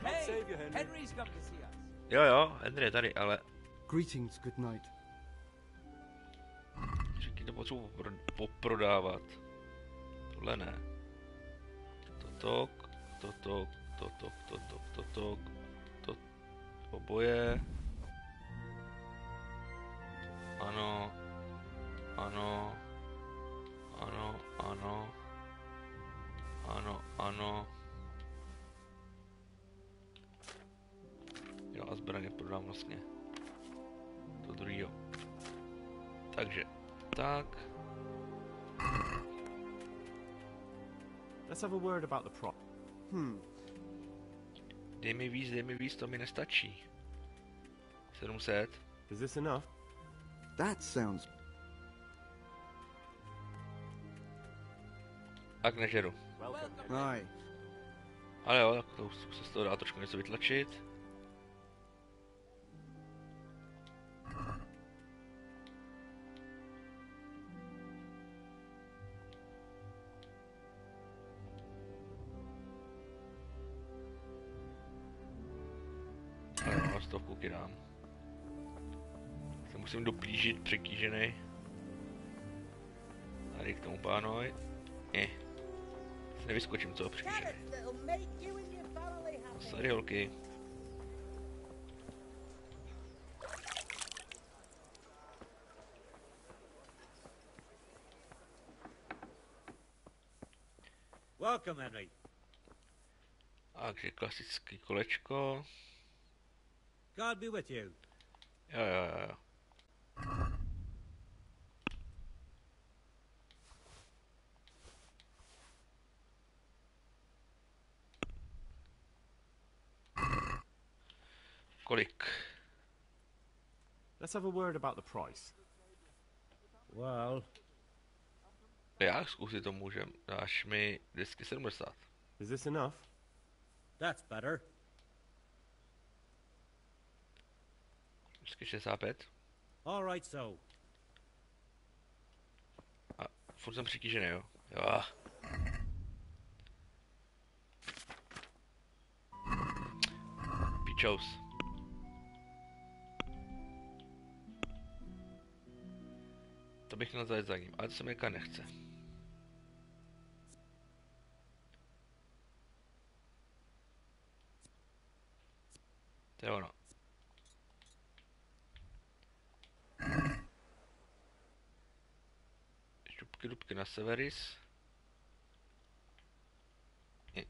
Hey, Henry's come to see us. Jo, Henry je tady, ale Greetings, good night. všichni to potřebuji poprodávat. Tohle ne. Totok, oboje. Ano. Jo, a zbraně prodám vlastně. To druhýho. Takže, tak. Let's have a word about the prop. Dej mi víc, to mi nestačí. 700. Is this enough? That sounds... Tak nežeru. Right. Ale jo, tak to se z toho dá trošku něco vytlačit. Ale jo, na stovku kydám. Se musím doplížit, překýžený. Tady k tomu pánovi. Se nevyskočím, co překýžený. Sorry, holky. Welcome, Henry. Takže klasický kolečko. God be with you. Jo. Kolik? Let's have a word about the price. Well... Já zkusit to můžem. Dáš mi 270. Is this enough? That's better. 265. All right, so. A furt jsem přitížený, jo? Jo. Pičous. To bych měl zajet za ním, ale to se mi jaká nechce. To je ono. Dubky na Severis. Ne,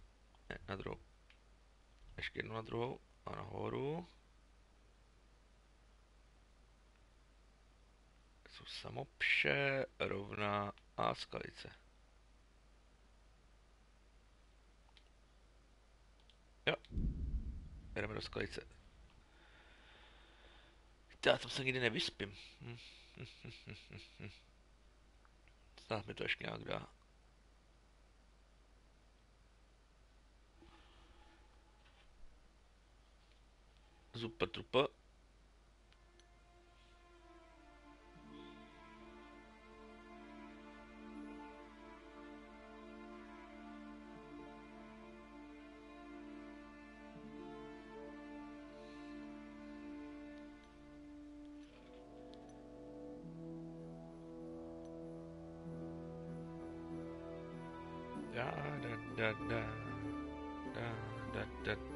na druhou. Ještě jednu na druhou a nahoru. Jsou samopše, rovná a skalice. Jo. Jdeme do skalice. Já tam se nikdy nevyspím. Snad mi to ještě nějak dá. Super trupa.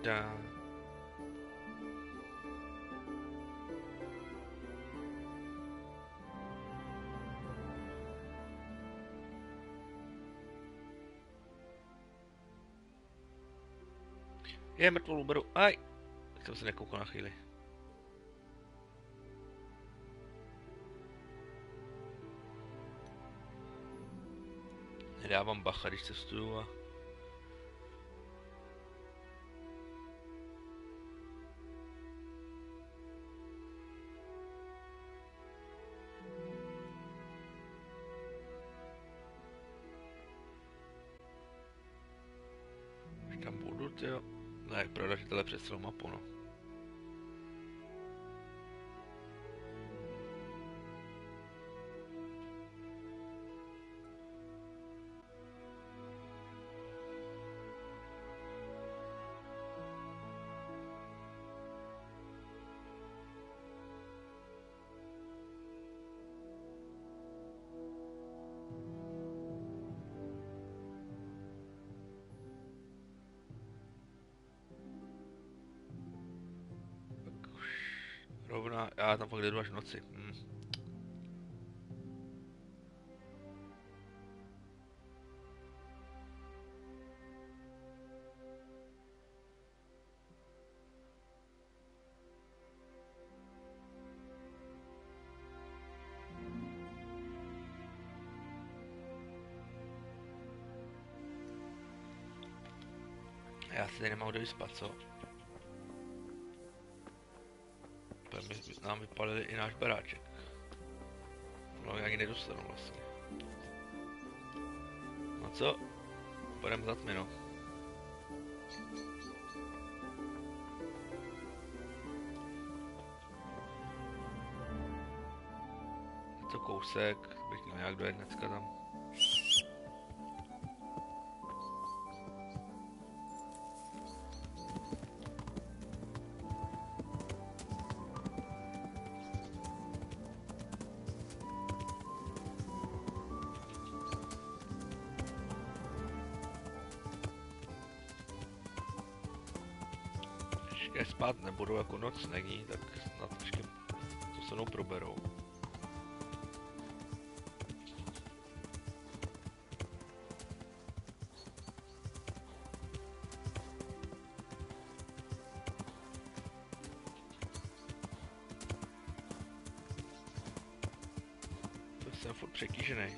Da. Je mrtvolu beru. Aj! Tak jsem se nekoukal na chvíli. Nedávám bacha, když cestuju a... Už tam budu, tyjo. No jak pravda, že tohle přes celou mapu, no. Rovná, já tam pak jdu až v noci. Já si tady nemám kde vyspat, co? Nám vypalili i náš baráček. No, ani nedostanu vlastně. No co? Půjdeme za tmy, no. Je to kousek, bych nějak dojet dneska tam. Spát nebudou, jako noc není, tak snad trošku to se mnou proberou. To jsem furt přetížený.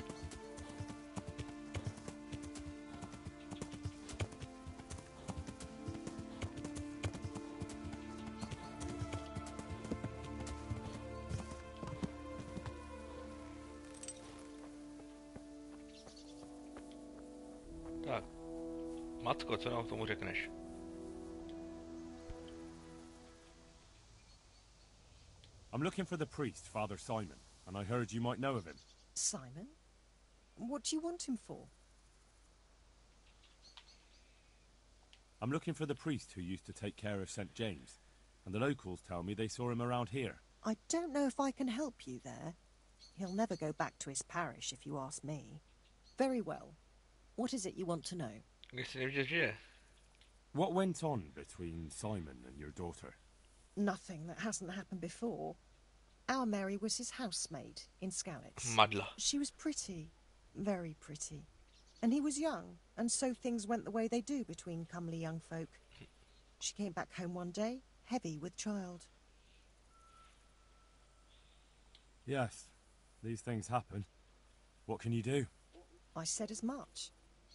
Tak, matko, co nám k tomu řekneš? I'm looking for the priest, Father Simon, and I heard you might know of him. Simon? What do you want him for? I'm looking for the priest who used to take care of St. James, and the locals tell me they saw him around here. I don't know if I can help you there. He'll never go back to his parish, if you ask me. Very well. What is it you want to know? What went on between Simon and your daughter? Nothing that hasn't happened before. Our Mary was his housemaid in Skalitz. Madla. She was pretty, very pretty. And he was young, and so things went the way they do between comely young folk. She came back home one day, heavy with child. Yes, these things happen. What can you do? I said as much.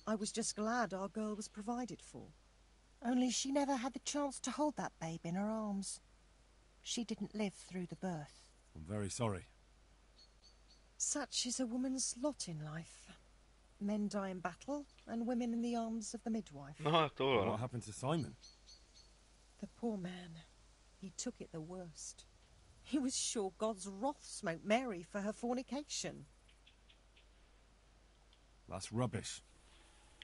I was just glad our girl was provided for. Only she never had the chance to hold that babe in her arms. She didn't live through the birth. I'm very sorry. Such is a woman's lot in life. Men die in battle, and women in the arms of the midwife. What happened to Simon? The poor man. He took it the worst. He was sure God's wrath smote Mary for her fornication. That's rubbish.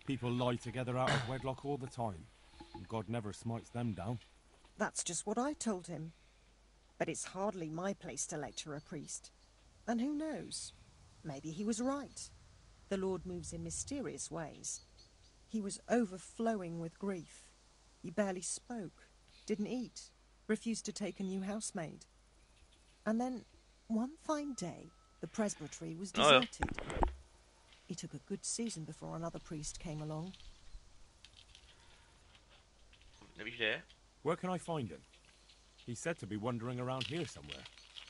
People lie together out of wedlock all the time, and God never smites them down. That's just what I told him. But it's hardly my place to lecture a priest. And who knows? Maybe he was right. The Lord moves in mysterious ways. He was overflowing with grief. He barely spoke, didn't eat, refused to take a new housemaid. And then, one fine day, the presbytery was deserted. It took a good season before another priest came along. Where can I find him? He's said to be wandering around here somewhere.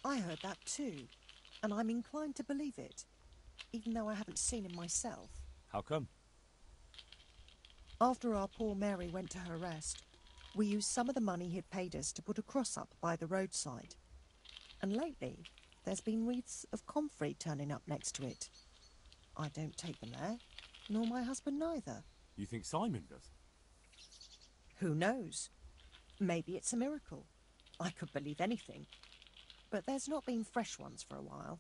I heard that too, and I'm inclined to believe it, even though I haven't seen him myself. How come? After our poor Mary went to her rest, we used some of the money he'd paid us to put a cross up by the roadside. And lately, there's been wreaths of comfrey turning up next to it. I don't take them there, nor my husband neither. You think Simon does? Who knows? Maybe it's a miracle. I could believe anything. But there's not been fresh ones for a while,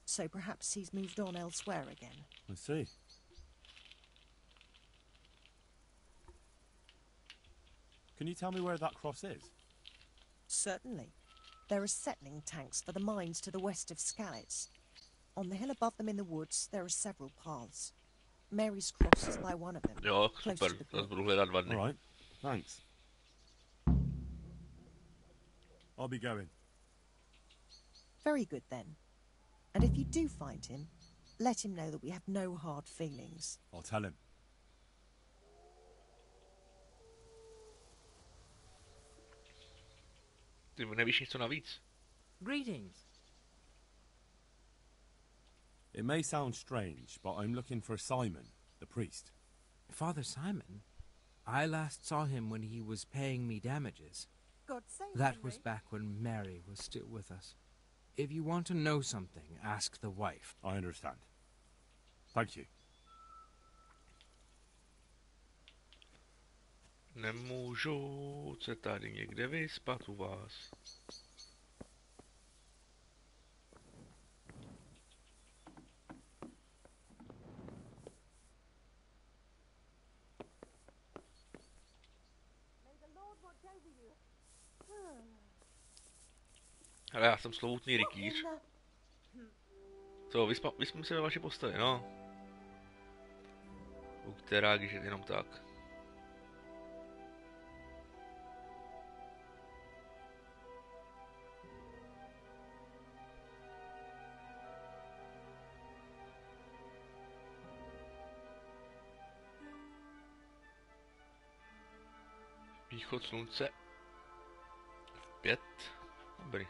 so perhaps he's moved on elsewhere again. I see. Can you tell me where that cross is? Certainly. There are settling tanks for the mines to the west of Skalitz. On the hill above them in the woods, there are several paths. Mary's cross is by one of them. Jo, close super, to the to budu hledat 2 dny. All right, thanks. I'll be going. Very good then. And if you do find him, let him know that we have no hard feelings. I'll tell him. Ty nevíš něco navíc? Greetings. It may sound strange, but I'm looking for Simon, the priest. Father Simon? I last saw him when he was paying me damages. God save That Henry. was back when Mary was still with us. If you want to know something, ask the wife. I understand. Thank you. Nemůžu se tady někde vyspat u vás. Ale já jsem slovutný rytíř. Co, vyspím se ve vaší postavě, no. U která, když je jenom tak. Východ slunce. V 5. Dobrý.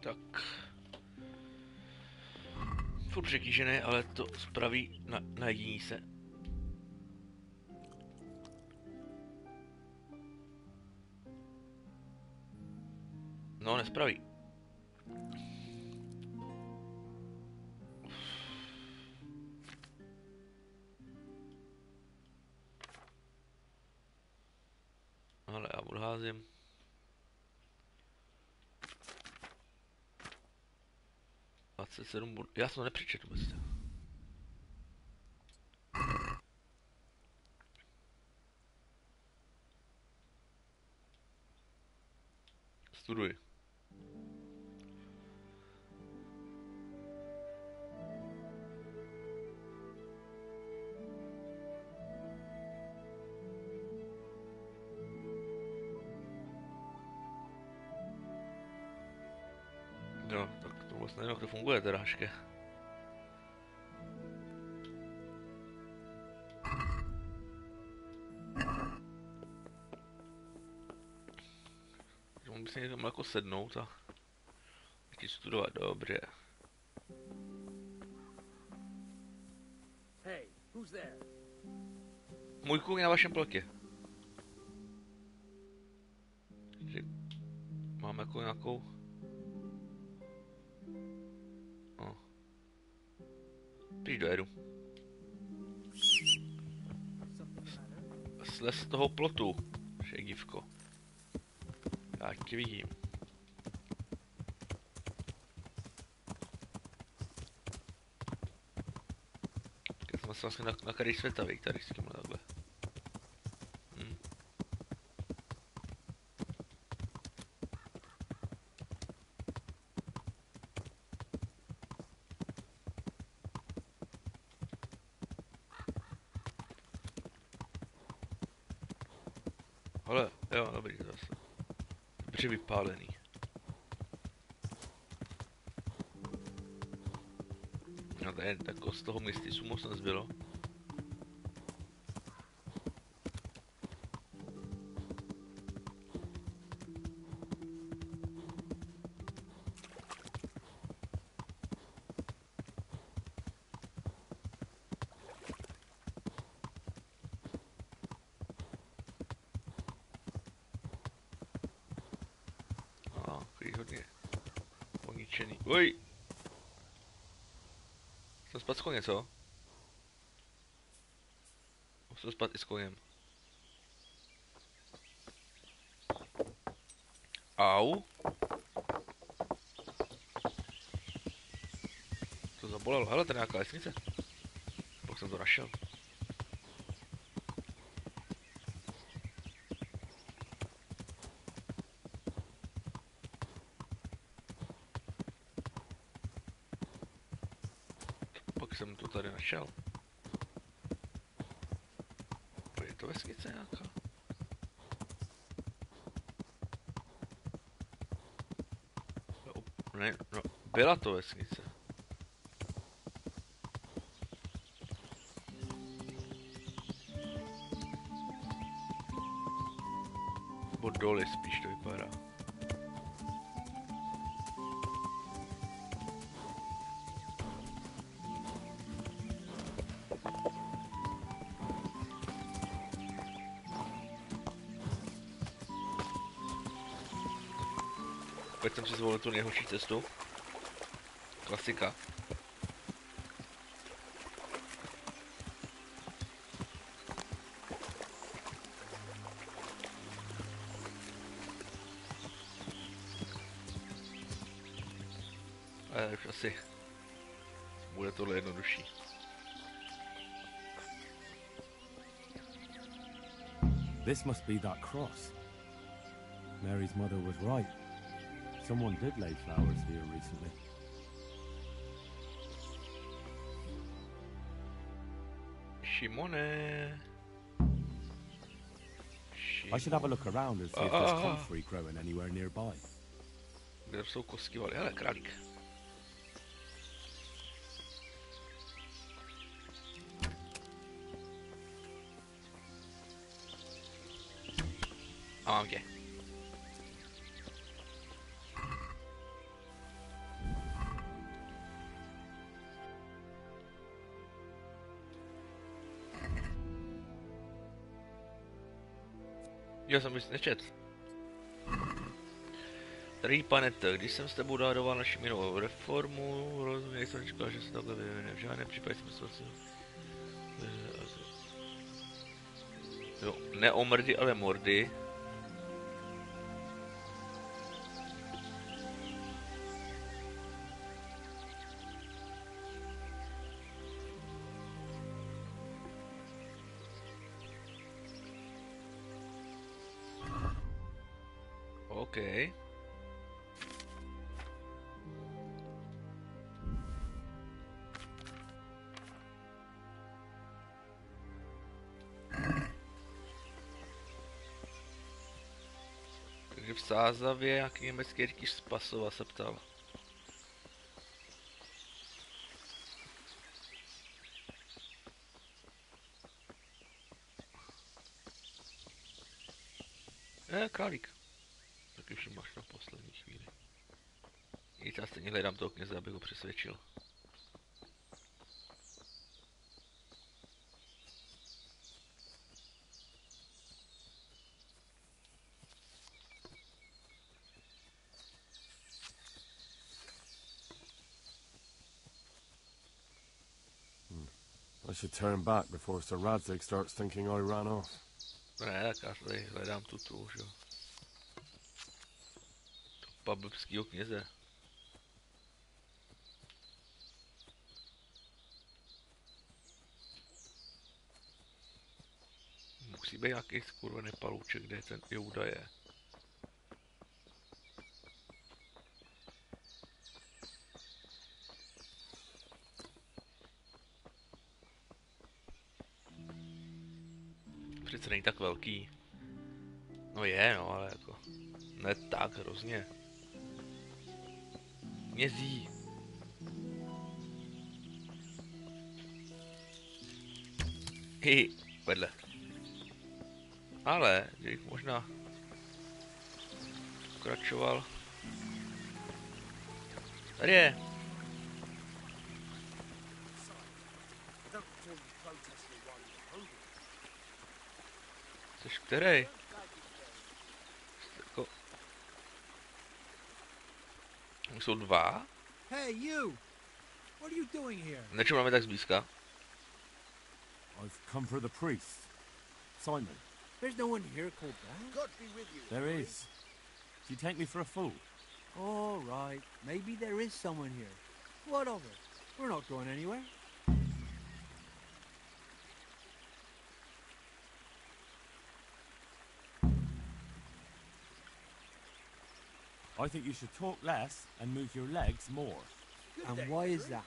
Tak. Furt přetížené, ale to spraví na jediní se. No, nespraví. Ale já odházím. Já jsem to nepřečetl vůbec. Studuj. No, tak to vlastně nevím, jak to funguje teda ještě. Že by se někam jako sednout a začít studovat, dobře. Hey, who's there? Můj kůň na vašem plotě. Máme jako nějakou... No. Když dojedu. Slez z toho plotu, šedívko. Já tě vidím. Já jsem asi vlastně na kraji světa, víš, tady s tímhle takhle. Ale, jo, dobrý, to zase. Dobře vypálený. No tady jako z toho mystisu moc nezbylo. Hodně poničený. Oj! Jsem spad s koně, co? Musím spad i s koněm. Au! Co zabolelo. Hele, tady nějaká vesnice. Pak jsem to našel. Pak jsem to tady našel. Je to vesnice nějaká? Ne, no, byla to vesnice. Nebo doly spíš to vypadá. Opět jsem si zvolil tu nejhorší cestu. Klasika. Ale už asi bude tohle jednodušší. This must be that cross. Mary's mother was right. Someone did lay flowers here recently. Shimone. I should have a look around and see if there's comfrey growing anywhere nearby. Kde jsou kostky valy? Hele, králík. A mám tě. Já jsem nic nečet. Drahý panete, když jsem s tebou dohadoval naši minovou reformu, rozuměl jsem říkal, že se takhle vyvine. V žádném případě jsme se jo, ne omrdy, ale mordy. OK. Takže v Sázavě nějaký německý rytíř z Pasova se ptal. Králík. Taky všim máš na poslední chvíli. Nic, já stejně hledám toho kněze, abych ho přesvědčil. I should turn back before Sir Radzig starts thinking I ran off. Ne, tak já tady hledám tu, že jo. Pabebskýho kněze. Musí být nějaký skurvený palouček, kde ten Jouda je. Přece není tak velký. No je, no, ale jako ne tak hrozně. Mězí. Vedle. Ale, kdybych možná pokračoval. Tady je. Což který? Jako... Jsou dva? Hey, you! What are you doing here? Nečemu máme tak zblízka. I've come for the priest. Simon. There's no one here called that. God be with you. There is. Do you take me for a fool? All right. Maybe there is someone here. What of it? We're not going anywhere. I think you should talk less and move your legs more. And why is that?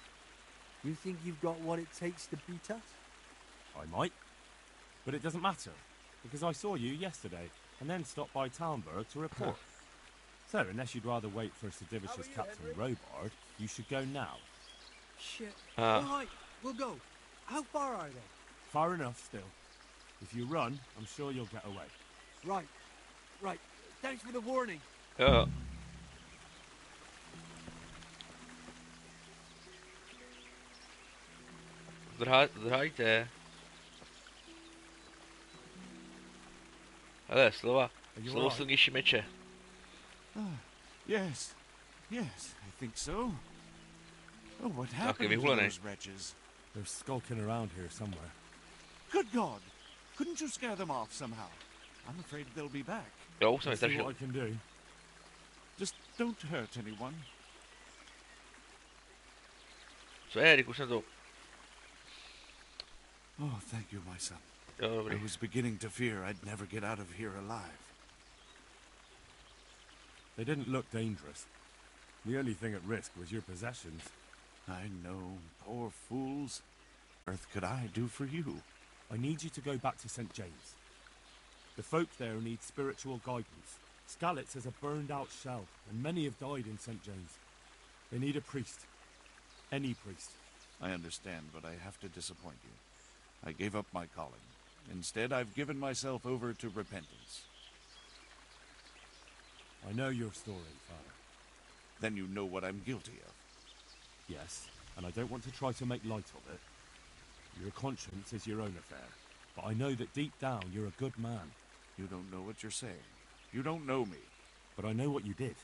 You think you've got what it takes to beat us? I might. But it doesn't matter, because I saw you yesterday, and then stopped by Talmberg to report. So, unless you'd rather wait for Sedivish's Captain Robard, you should go now. Shit. Ah. All right, we'll go. How far are they? Far enough still. If you run, I'm sure you'll get away. Right. Thanks for the warning. Ja. Zdrajte. Hele, slova silnější meče. Yes, I think so. Oh, what happened to vyhulený. those wretches? They're skulking around here somewhere. Good God! Couldn't you scare them off somehow? I'm afraid they'll be back. Jo, už jsem See what vystrašil. I can do. Just don't hurt anyone. Co je, Erik, už jsem to... Oh, thank you, my son. Jo, dobrý. I was beginning to fear I'd never get out of here alive. They didn't look dangerous. The only thing at risk was your possessions. I know, poor fools. What earth could I do for you? I need you to go back to St. James. The folk there need spiritual guidance. Skalitz is a burned-out shell, and many have died in St. James. They need a priest. Any priest. I understand, but I have to disappoint you. I gave up my calling. Instead, I've given myself over to repentance. I know your story, Father. Then you know what I'm guilty of. Yes, and I don't want to try to make light of it. Your conscience is your own affair, but I know that deep down you're a good man. You don't know what you're saying. You don't know me. But I know what you did.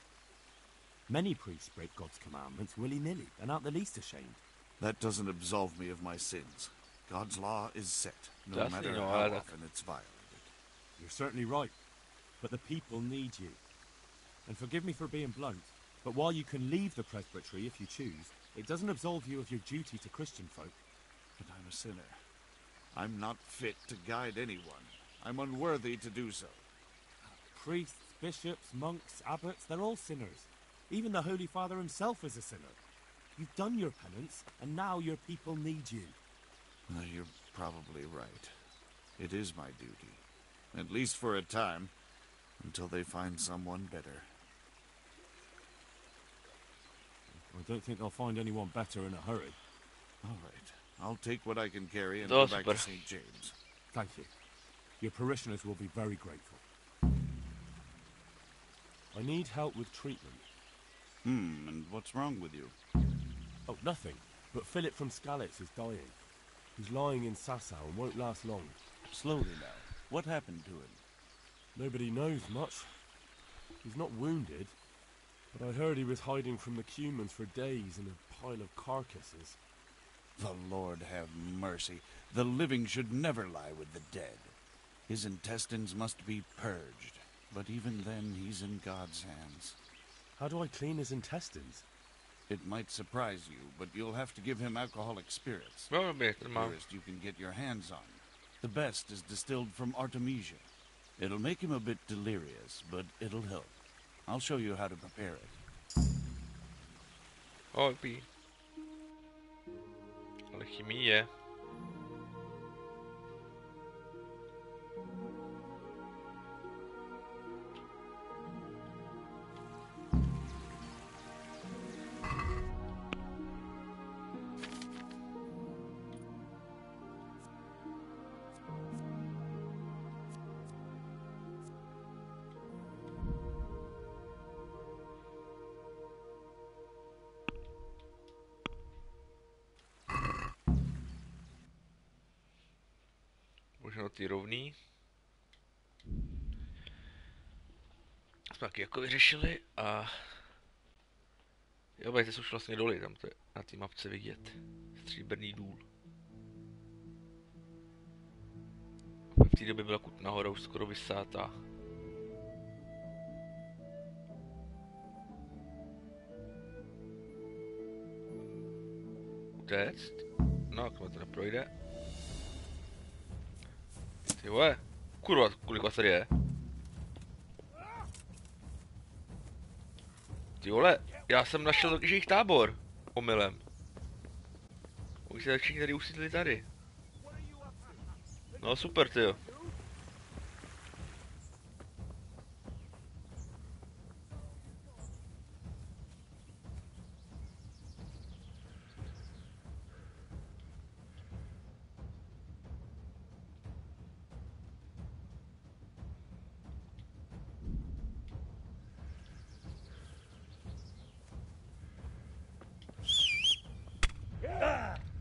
Many priests break God's commandments willy-nilly and aren't the least ashamed. That doesn't absolve me of my sins. God's law is set, no That's matter you know, how I- often it's violated. You're certainly right, but the people need you. And forgive me for being blunt, but while you can leave the presbytery if you choose, it doesn't absolve you of your duty to Christian folk. But I'm a sinner. I'm not fit to guide anyone. I'm unworthy to do so. Priests, bishops, monks, abbots, they're all sinners. Even the Holy Father himself is a sinner. You've done your penance, and now your people need you. You're probably right. It is my duty. At least for a time, until they find someone better. I don't think they'll find anyone better in a hurry. All right. I'll take what I can carry and Oh, go back to super. St. James. Thank you. Your parishioners will be very grateful. I need help with treatment. And what's wrong with you? Oh, nothing. But Philip from Skalitz is dying. He's lying in Sasau and won't last long. Slowly now. What happened to him? Nobody knows much. He's not wounded, but I heard he was hiding from the Cumans for days in a pile of carcasses. The Lord have mercy. The living should never lie with the dead. His intestines must be purged. But even then, he's in God's hands. How do I clean his intestines? It might surprise you, but you'll have to give him alcoholic spirits. Jo, dobrý, ten mám. Purest you can get your hands on. The best is distilled from Artemisia. It'll make him a bit delirious, but it'll help. I'll show you how to prepare it. Alpí. Alchymie. Možná ty rovný. Jsme taky jako vyřešili a... Jo, tady jsou už vlastně doly, tam to je na té mapce vidět. Stříbrný důl. V té době byla Kutná hora už skoro vysátá. utéct. No, k to neprojde. Ty vole, kurva, kolik vás tady je? Ty vole, já jsem našel totiž jejich tábor. Omylem. Oni se všichni tady usídli tady. No super, tyjo.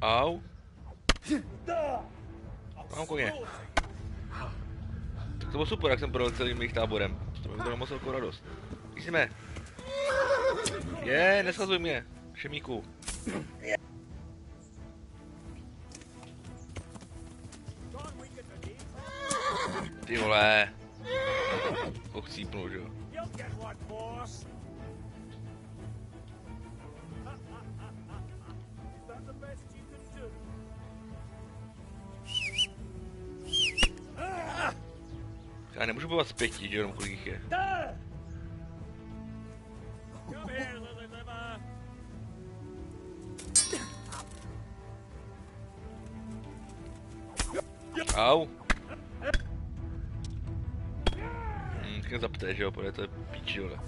Au. Mám koně. Tak to bylo super, jak jsem projel celým jejich táborem. To mi bylo moc velkou radost. Písíme. Neschazuj mě, šemíku. Ty vole. Chcípnul, že jo. Já nemůžu bojovat s 5, že jenom kolik jich je. Au. Mě zapte, že jo, protože to je píči, vole.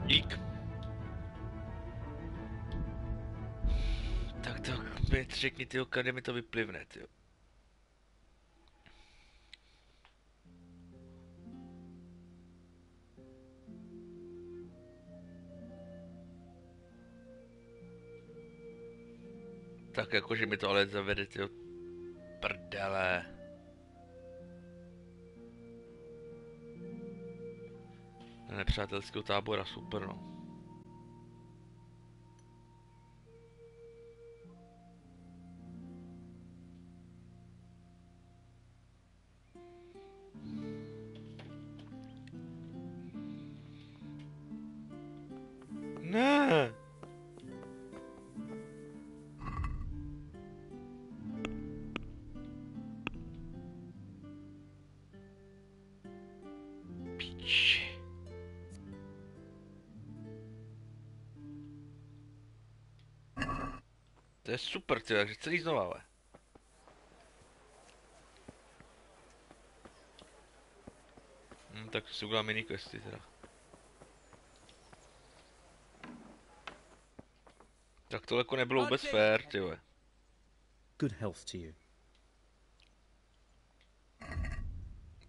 Dík. Tak to mi řekni, tyjo, kde mi to vyplivne, tyjo. Tak jakože mi to ale zavede, tyjo. Prdele. Nepřátelského tábora, super no. Ne. Píči. To je super, ty, takže celý znova, ale. Tak si udělám mini questy teda. Tak tohle jako nebylo vůbec fair, ty vole. Good health to you.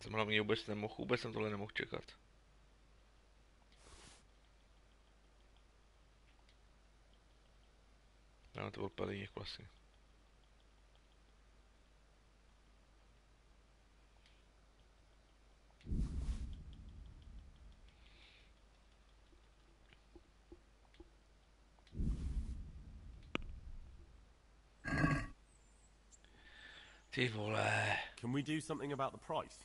Jsem hlavně vůbec jsem tohle nemohl čekat. No, to byl palení klasy. Ty vole. Can we do something about the price?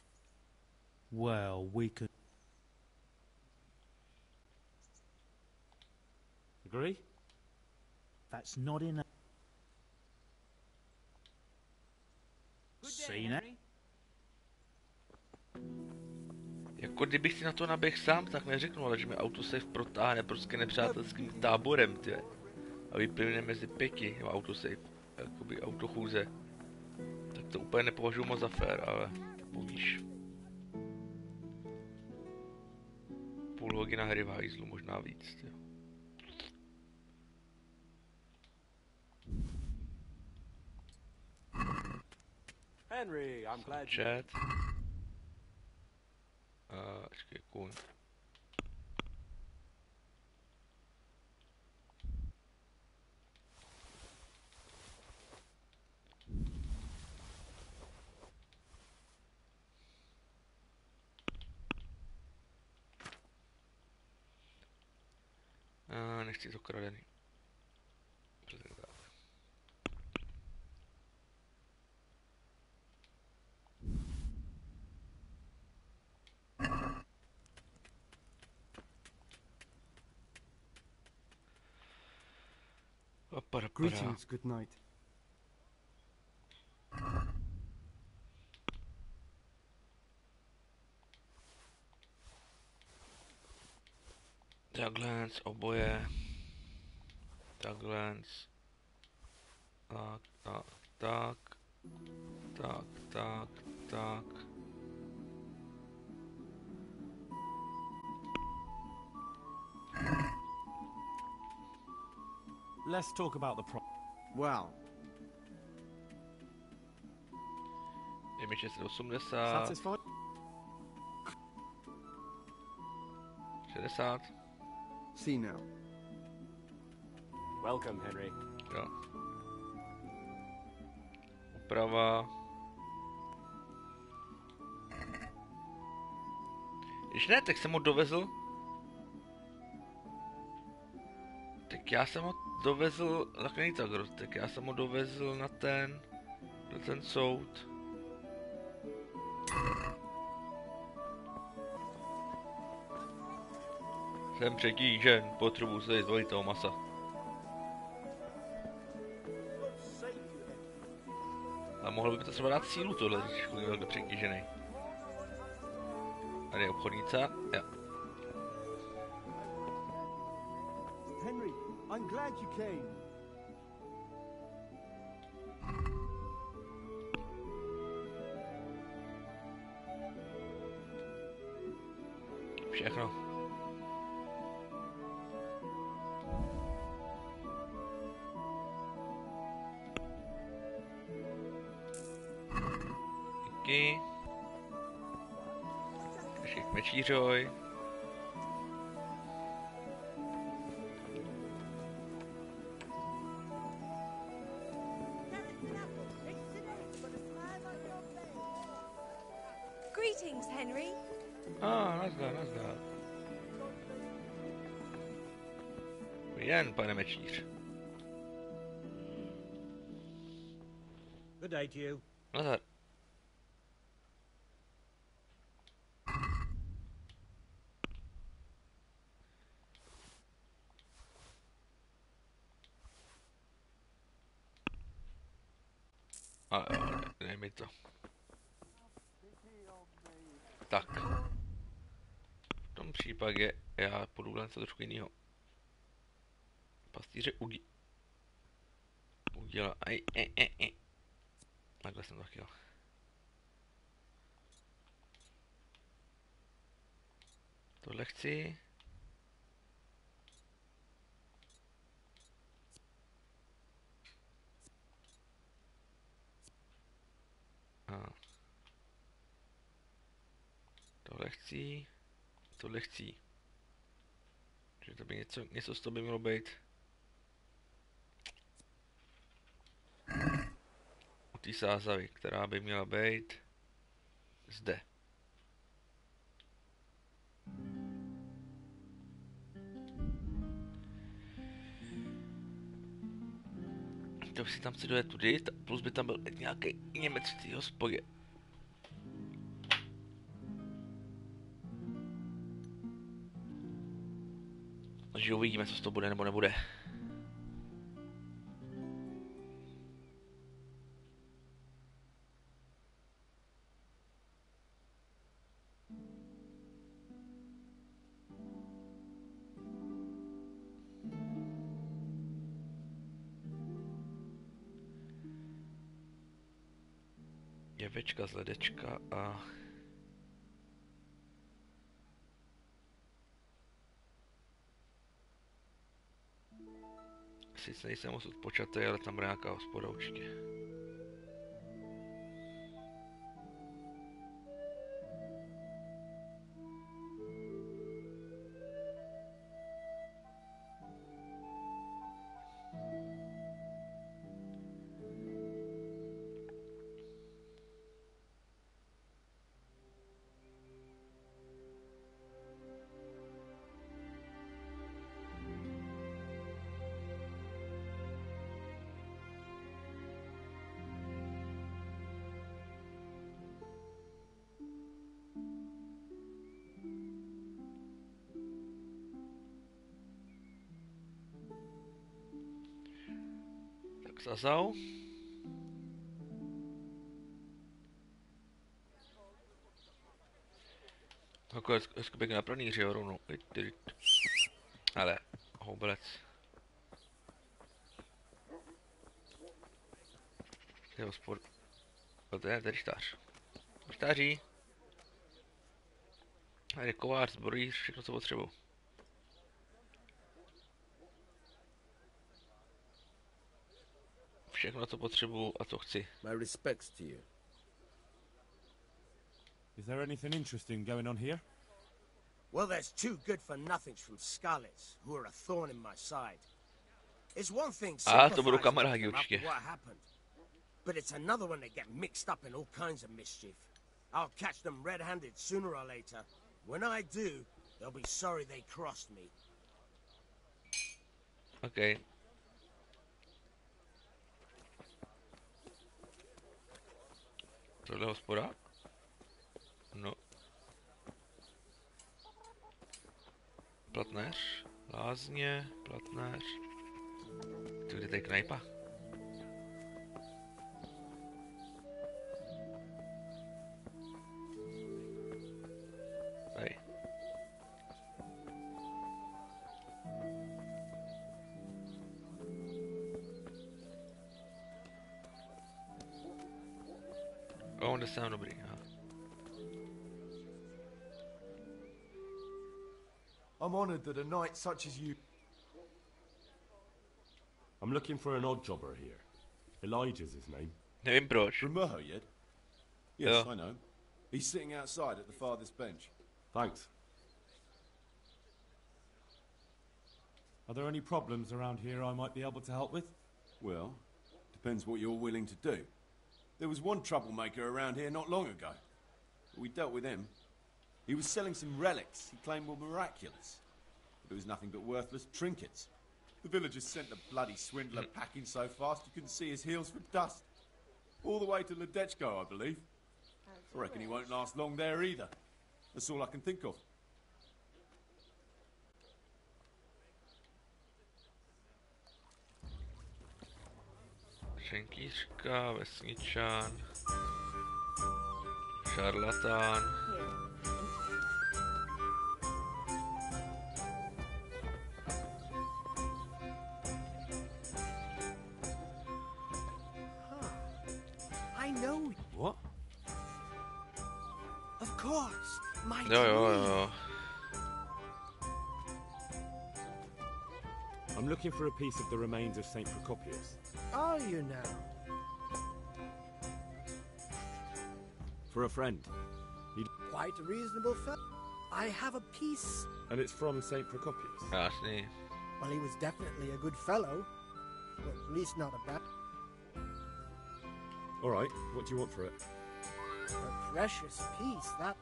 Well, we could... Agree? That's not in... Seen it? Jako kdybych si na to naběh sám, tak neřeknu, ale že mi autosave protáhne prostě nepřátelským táborem, ty. A vyplivne mezi 5, nebo autosave, jakoby autochůze. Tak to úplně nepovažuji moc za fér, ale povíš. Půl hodina hry v hajzlu, možná víc, ty. Henry, I'm glad Chat. Počkej, kůň. Nechci to kradený. Tak. Greetings, good night. Takhle, oboje. Takhle. Tak, tak, tak. Tak, tak, tak. Let's talk about the Well. Je mi 680. Satisfied? 60. See now. Welcome, Henry. Jo. Oprava. Když ne, tak jsem ho dovezl. Tak já jsem ho dovezl, tak není tak roz, tak já jsem ho dovezl na ten soud. Jsem přetížen, potřebuji se zvolit toho masa. A mohl by to třeba dát sílu tohle, když je velmi přetížený. Tady je obchodnice, jo. Henry, I'm glad you came. Všechno. Díky. Ještě k mečířoj. Greetings, Henry. Nazdar, nazdar. Jen, pane mečíř. Good day to you. Nazdar. A jo, dej mi to. Tak. V tom případě já půjdu něco trošku jinýho. Pastýře udělá. Takhle jsem to chtěl. Tohle chci. Tohle chci. Tohle chci. Že to by něco z toho by mělo být. U té sázavy, která by měla být zde. To si tam chci dojet tudy, plus by tam byl nějaký Němec v té hospodě. Takže uvidíme, co z toho bude nebo nebude. Děvečka z ledečka a... Sice nejsem moc odpočatý, ale tam bude nějaká hospoda určitě. Sasau. Jako hezky pěkně na pranýři, jo, rovnou. Ale, houblec. Je hospod... To je tady štář. Štáří. Tady kovář, zbrojí, všechno co potřebuji. Všechno co potřebuji a co chci. My respects to you. Is there anything interesting going on here? Well, there's two good-for-nothings from Scarlets who are a thorn in my side. It's one thing to budou kamarádi sympathizing určitě. after what happened, but it's another when they get mixed up in all kinds of mischief. I'll catch them red-handed sooner or later. When I do, they'll be sorry they crossed me. Okay. Tohle hospoda? No. Platnéř, lázně, platnéř. To kde je knajpa? Tady. On the sound dobrý, aha. I'm honoured that a knight such as you... I'm looking for an odd jobber here. Elijah's his name. Nevím proč. From Merhoyed? Yes, I know. He's sitting outside at the farthest bench. Thanks. Are there any problems around here I might be able to help with? Well, depends what you're willing to do. There was one troublemaker around here not long ago. We dealt with him. He was selling some relics he claimed were miraculous. But it was nothing but worthless trinkets. The villagers sent the bloody swindler packing so fast you couldn't see his heels for dust. All the way to Ledechko, I believe. I reckon he won't last long there either. That's all I can think of. Šenkýřka, vesničan, šarlatán. I know. What? Of course, my Jo. I'm looking for a piece of the remains of St. Procopius. Are you now? For a friend. Quite a reasonable fellow. I have a piece. And it's from St. Procopius. Krásný. Well, he was definitely a good fellow. Well, at least not a bad. All right, what do you want for it? A precious piece, that.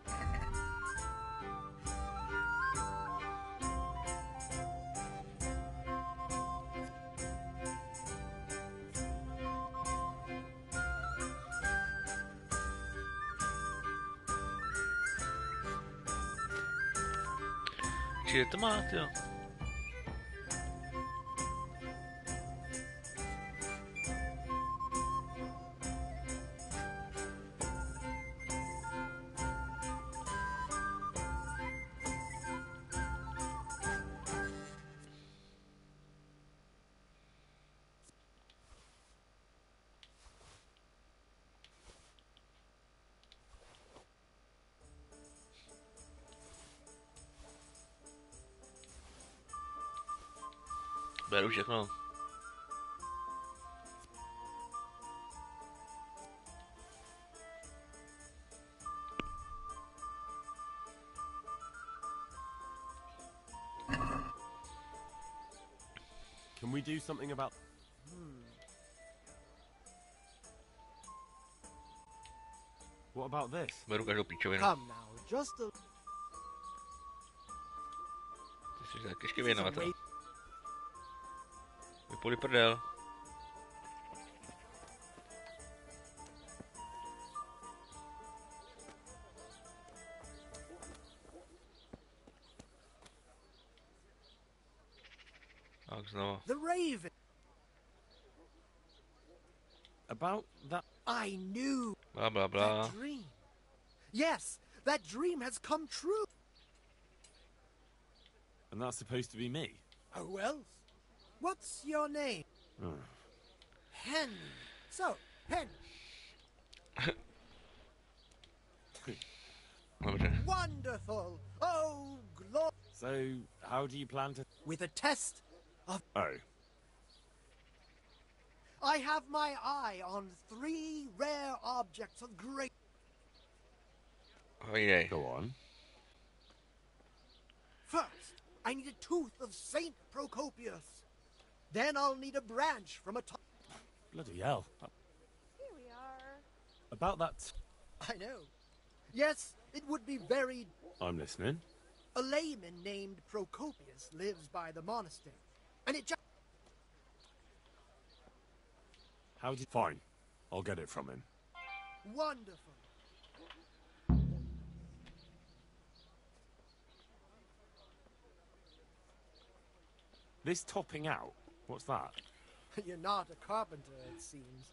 Čili to má, jo. Beru všechno. Can we do something about... What about this? Beru každou píčovinu. Come now, just a... Ty jsi tak ještě věnovatel. Vypůli prdel. Tak znovu. The Raven. About that... I knew Blah, blah, blah. that dream. Yes, that dream has come true. And that's supposed to be me? Who else? What's your name? Oh. Hen. So, Hen. Wonderful. Oh, glory. So, how do you plan to... With a test of... Oh. I have my eye on 3 rare objects of great... Oh, yeah. Go on. First, I need a tooth of Saint Procopius. Then I'll need a branch from a top... Bloody hell. Here we are. About that... I know. Yes, it would be very... I'm listening. A layman named Procopius lives by the monastery. And it just... How did... Fine. I'll get it from him. Wonderful. This topping out, what's that? You're not a carpenter, it seems.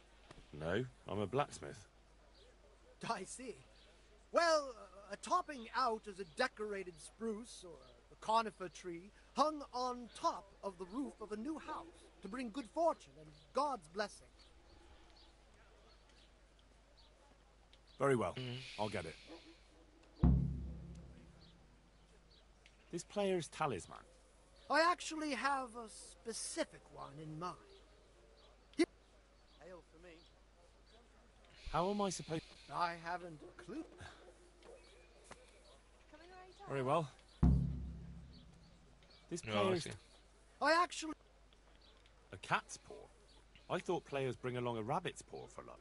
No, I'm a blacksmith. I see. Well, a topping out is a decorated spruce or a conifer tree hung on top of the roof of a new house to bring good fortune and God's blessing. Very well. I'll get it. This player's talisman. I actually have a specific one in mind. Hail for me. How am I supposed... I haven't a clue. Very well. This No, I player's... see. I actually... A cat's paw? I thought players bring along a rabbit's paw for luck.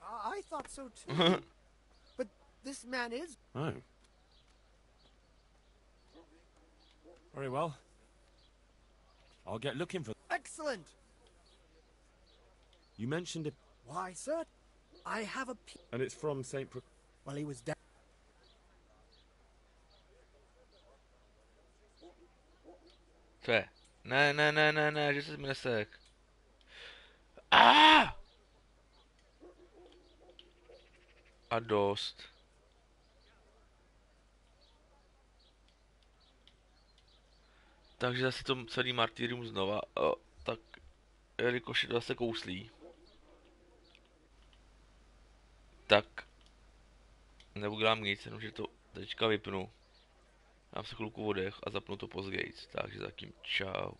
I thought so too. But this man is... Oh. Very well. I'll get looking for... Excellent! You mentioned it... Why, sir, I have a... And it's from St. Pro... Well, he was dead. Co? Ne, že se mi nesek. A dost. Takže zase to celý martyrium znova. Tak, jelikož je to zase kouslí. Tak. Neudělám nic, jenomže to teďka vypnu. Dám se chvilku oddech a zapnu to později. Takže zatím čau.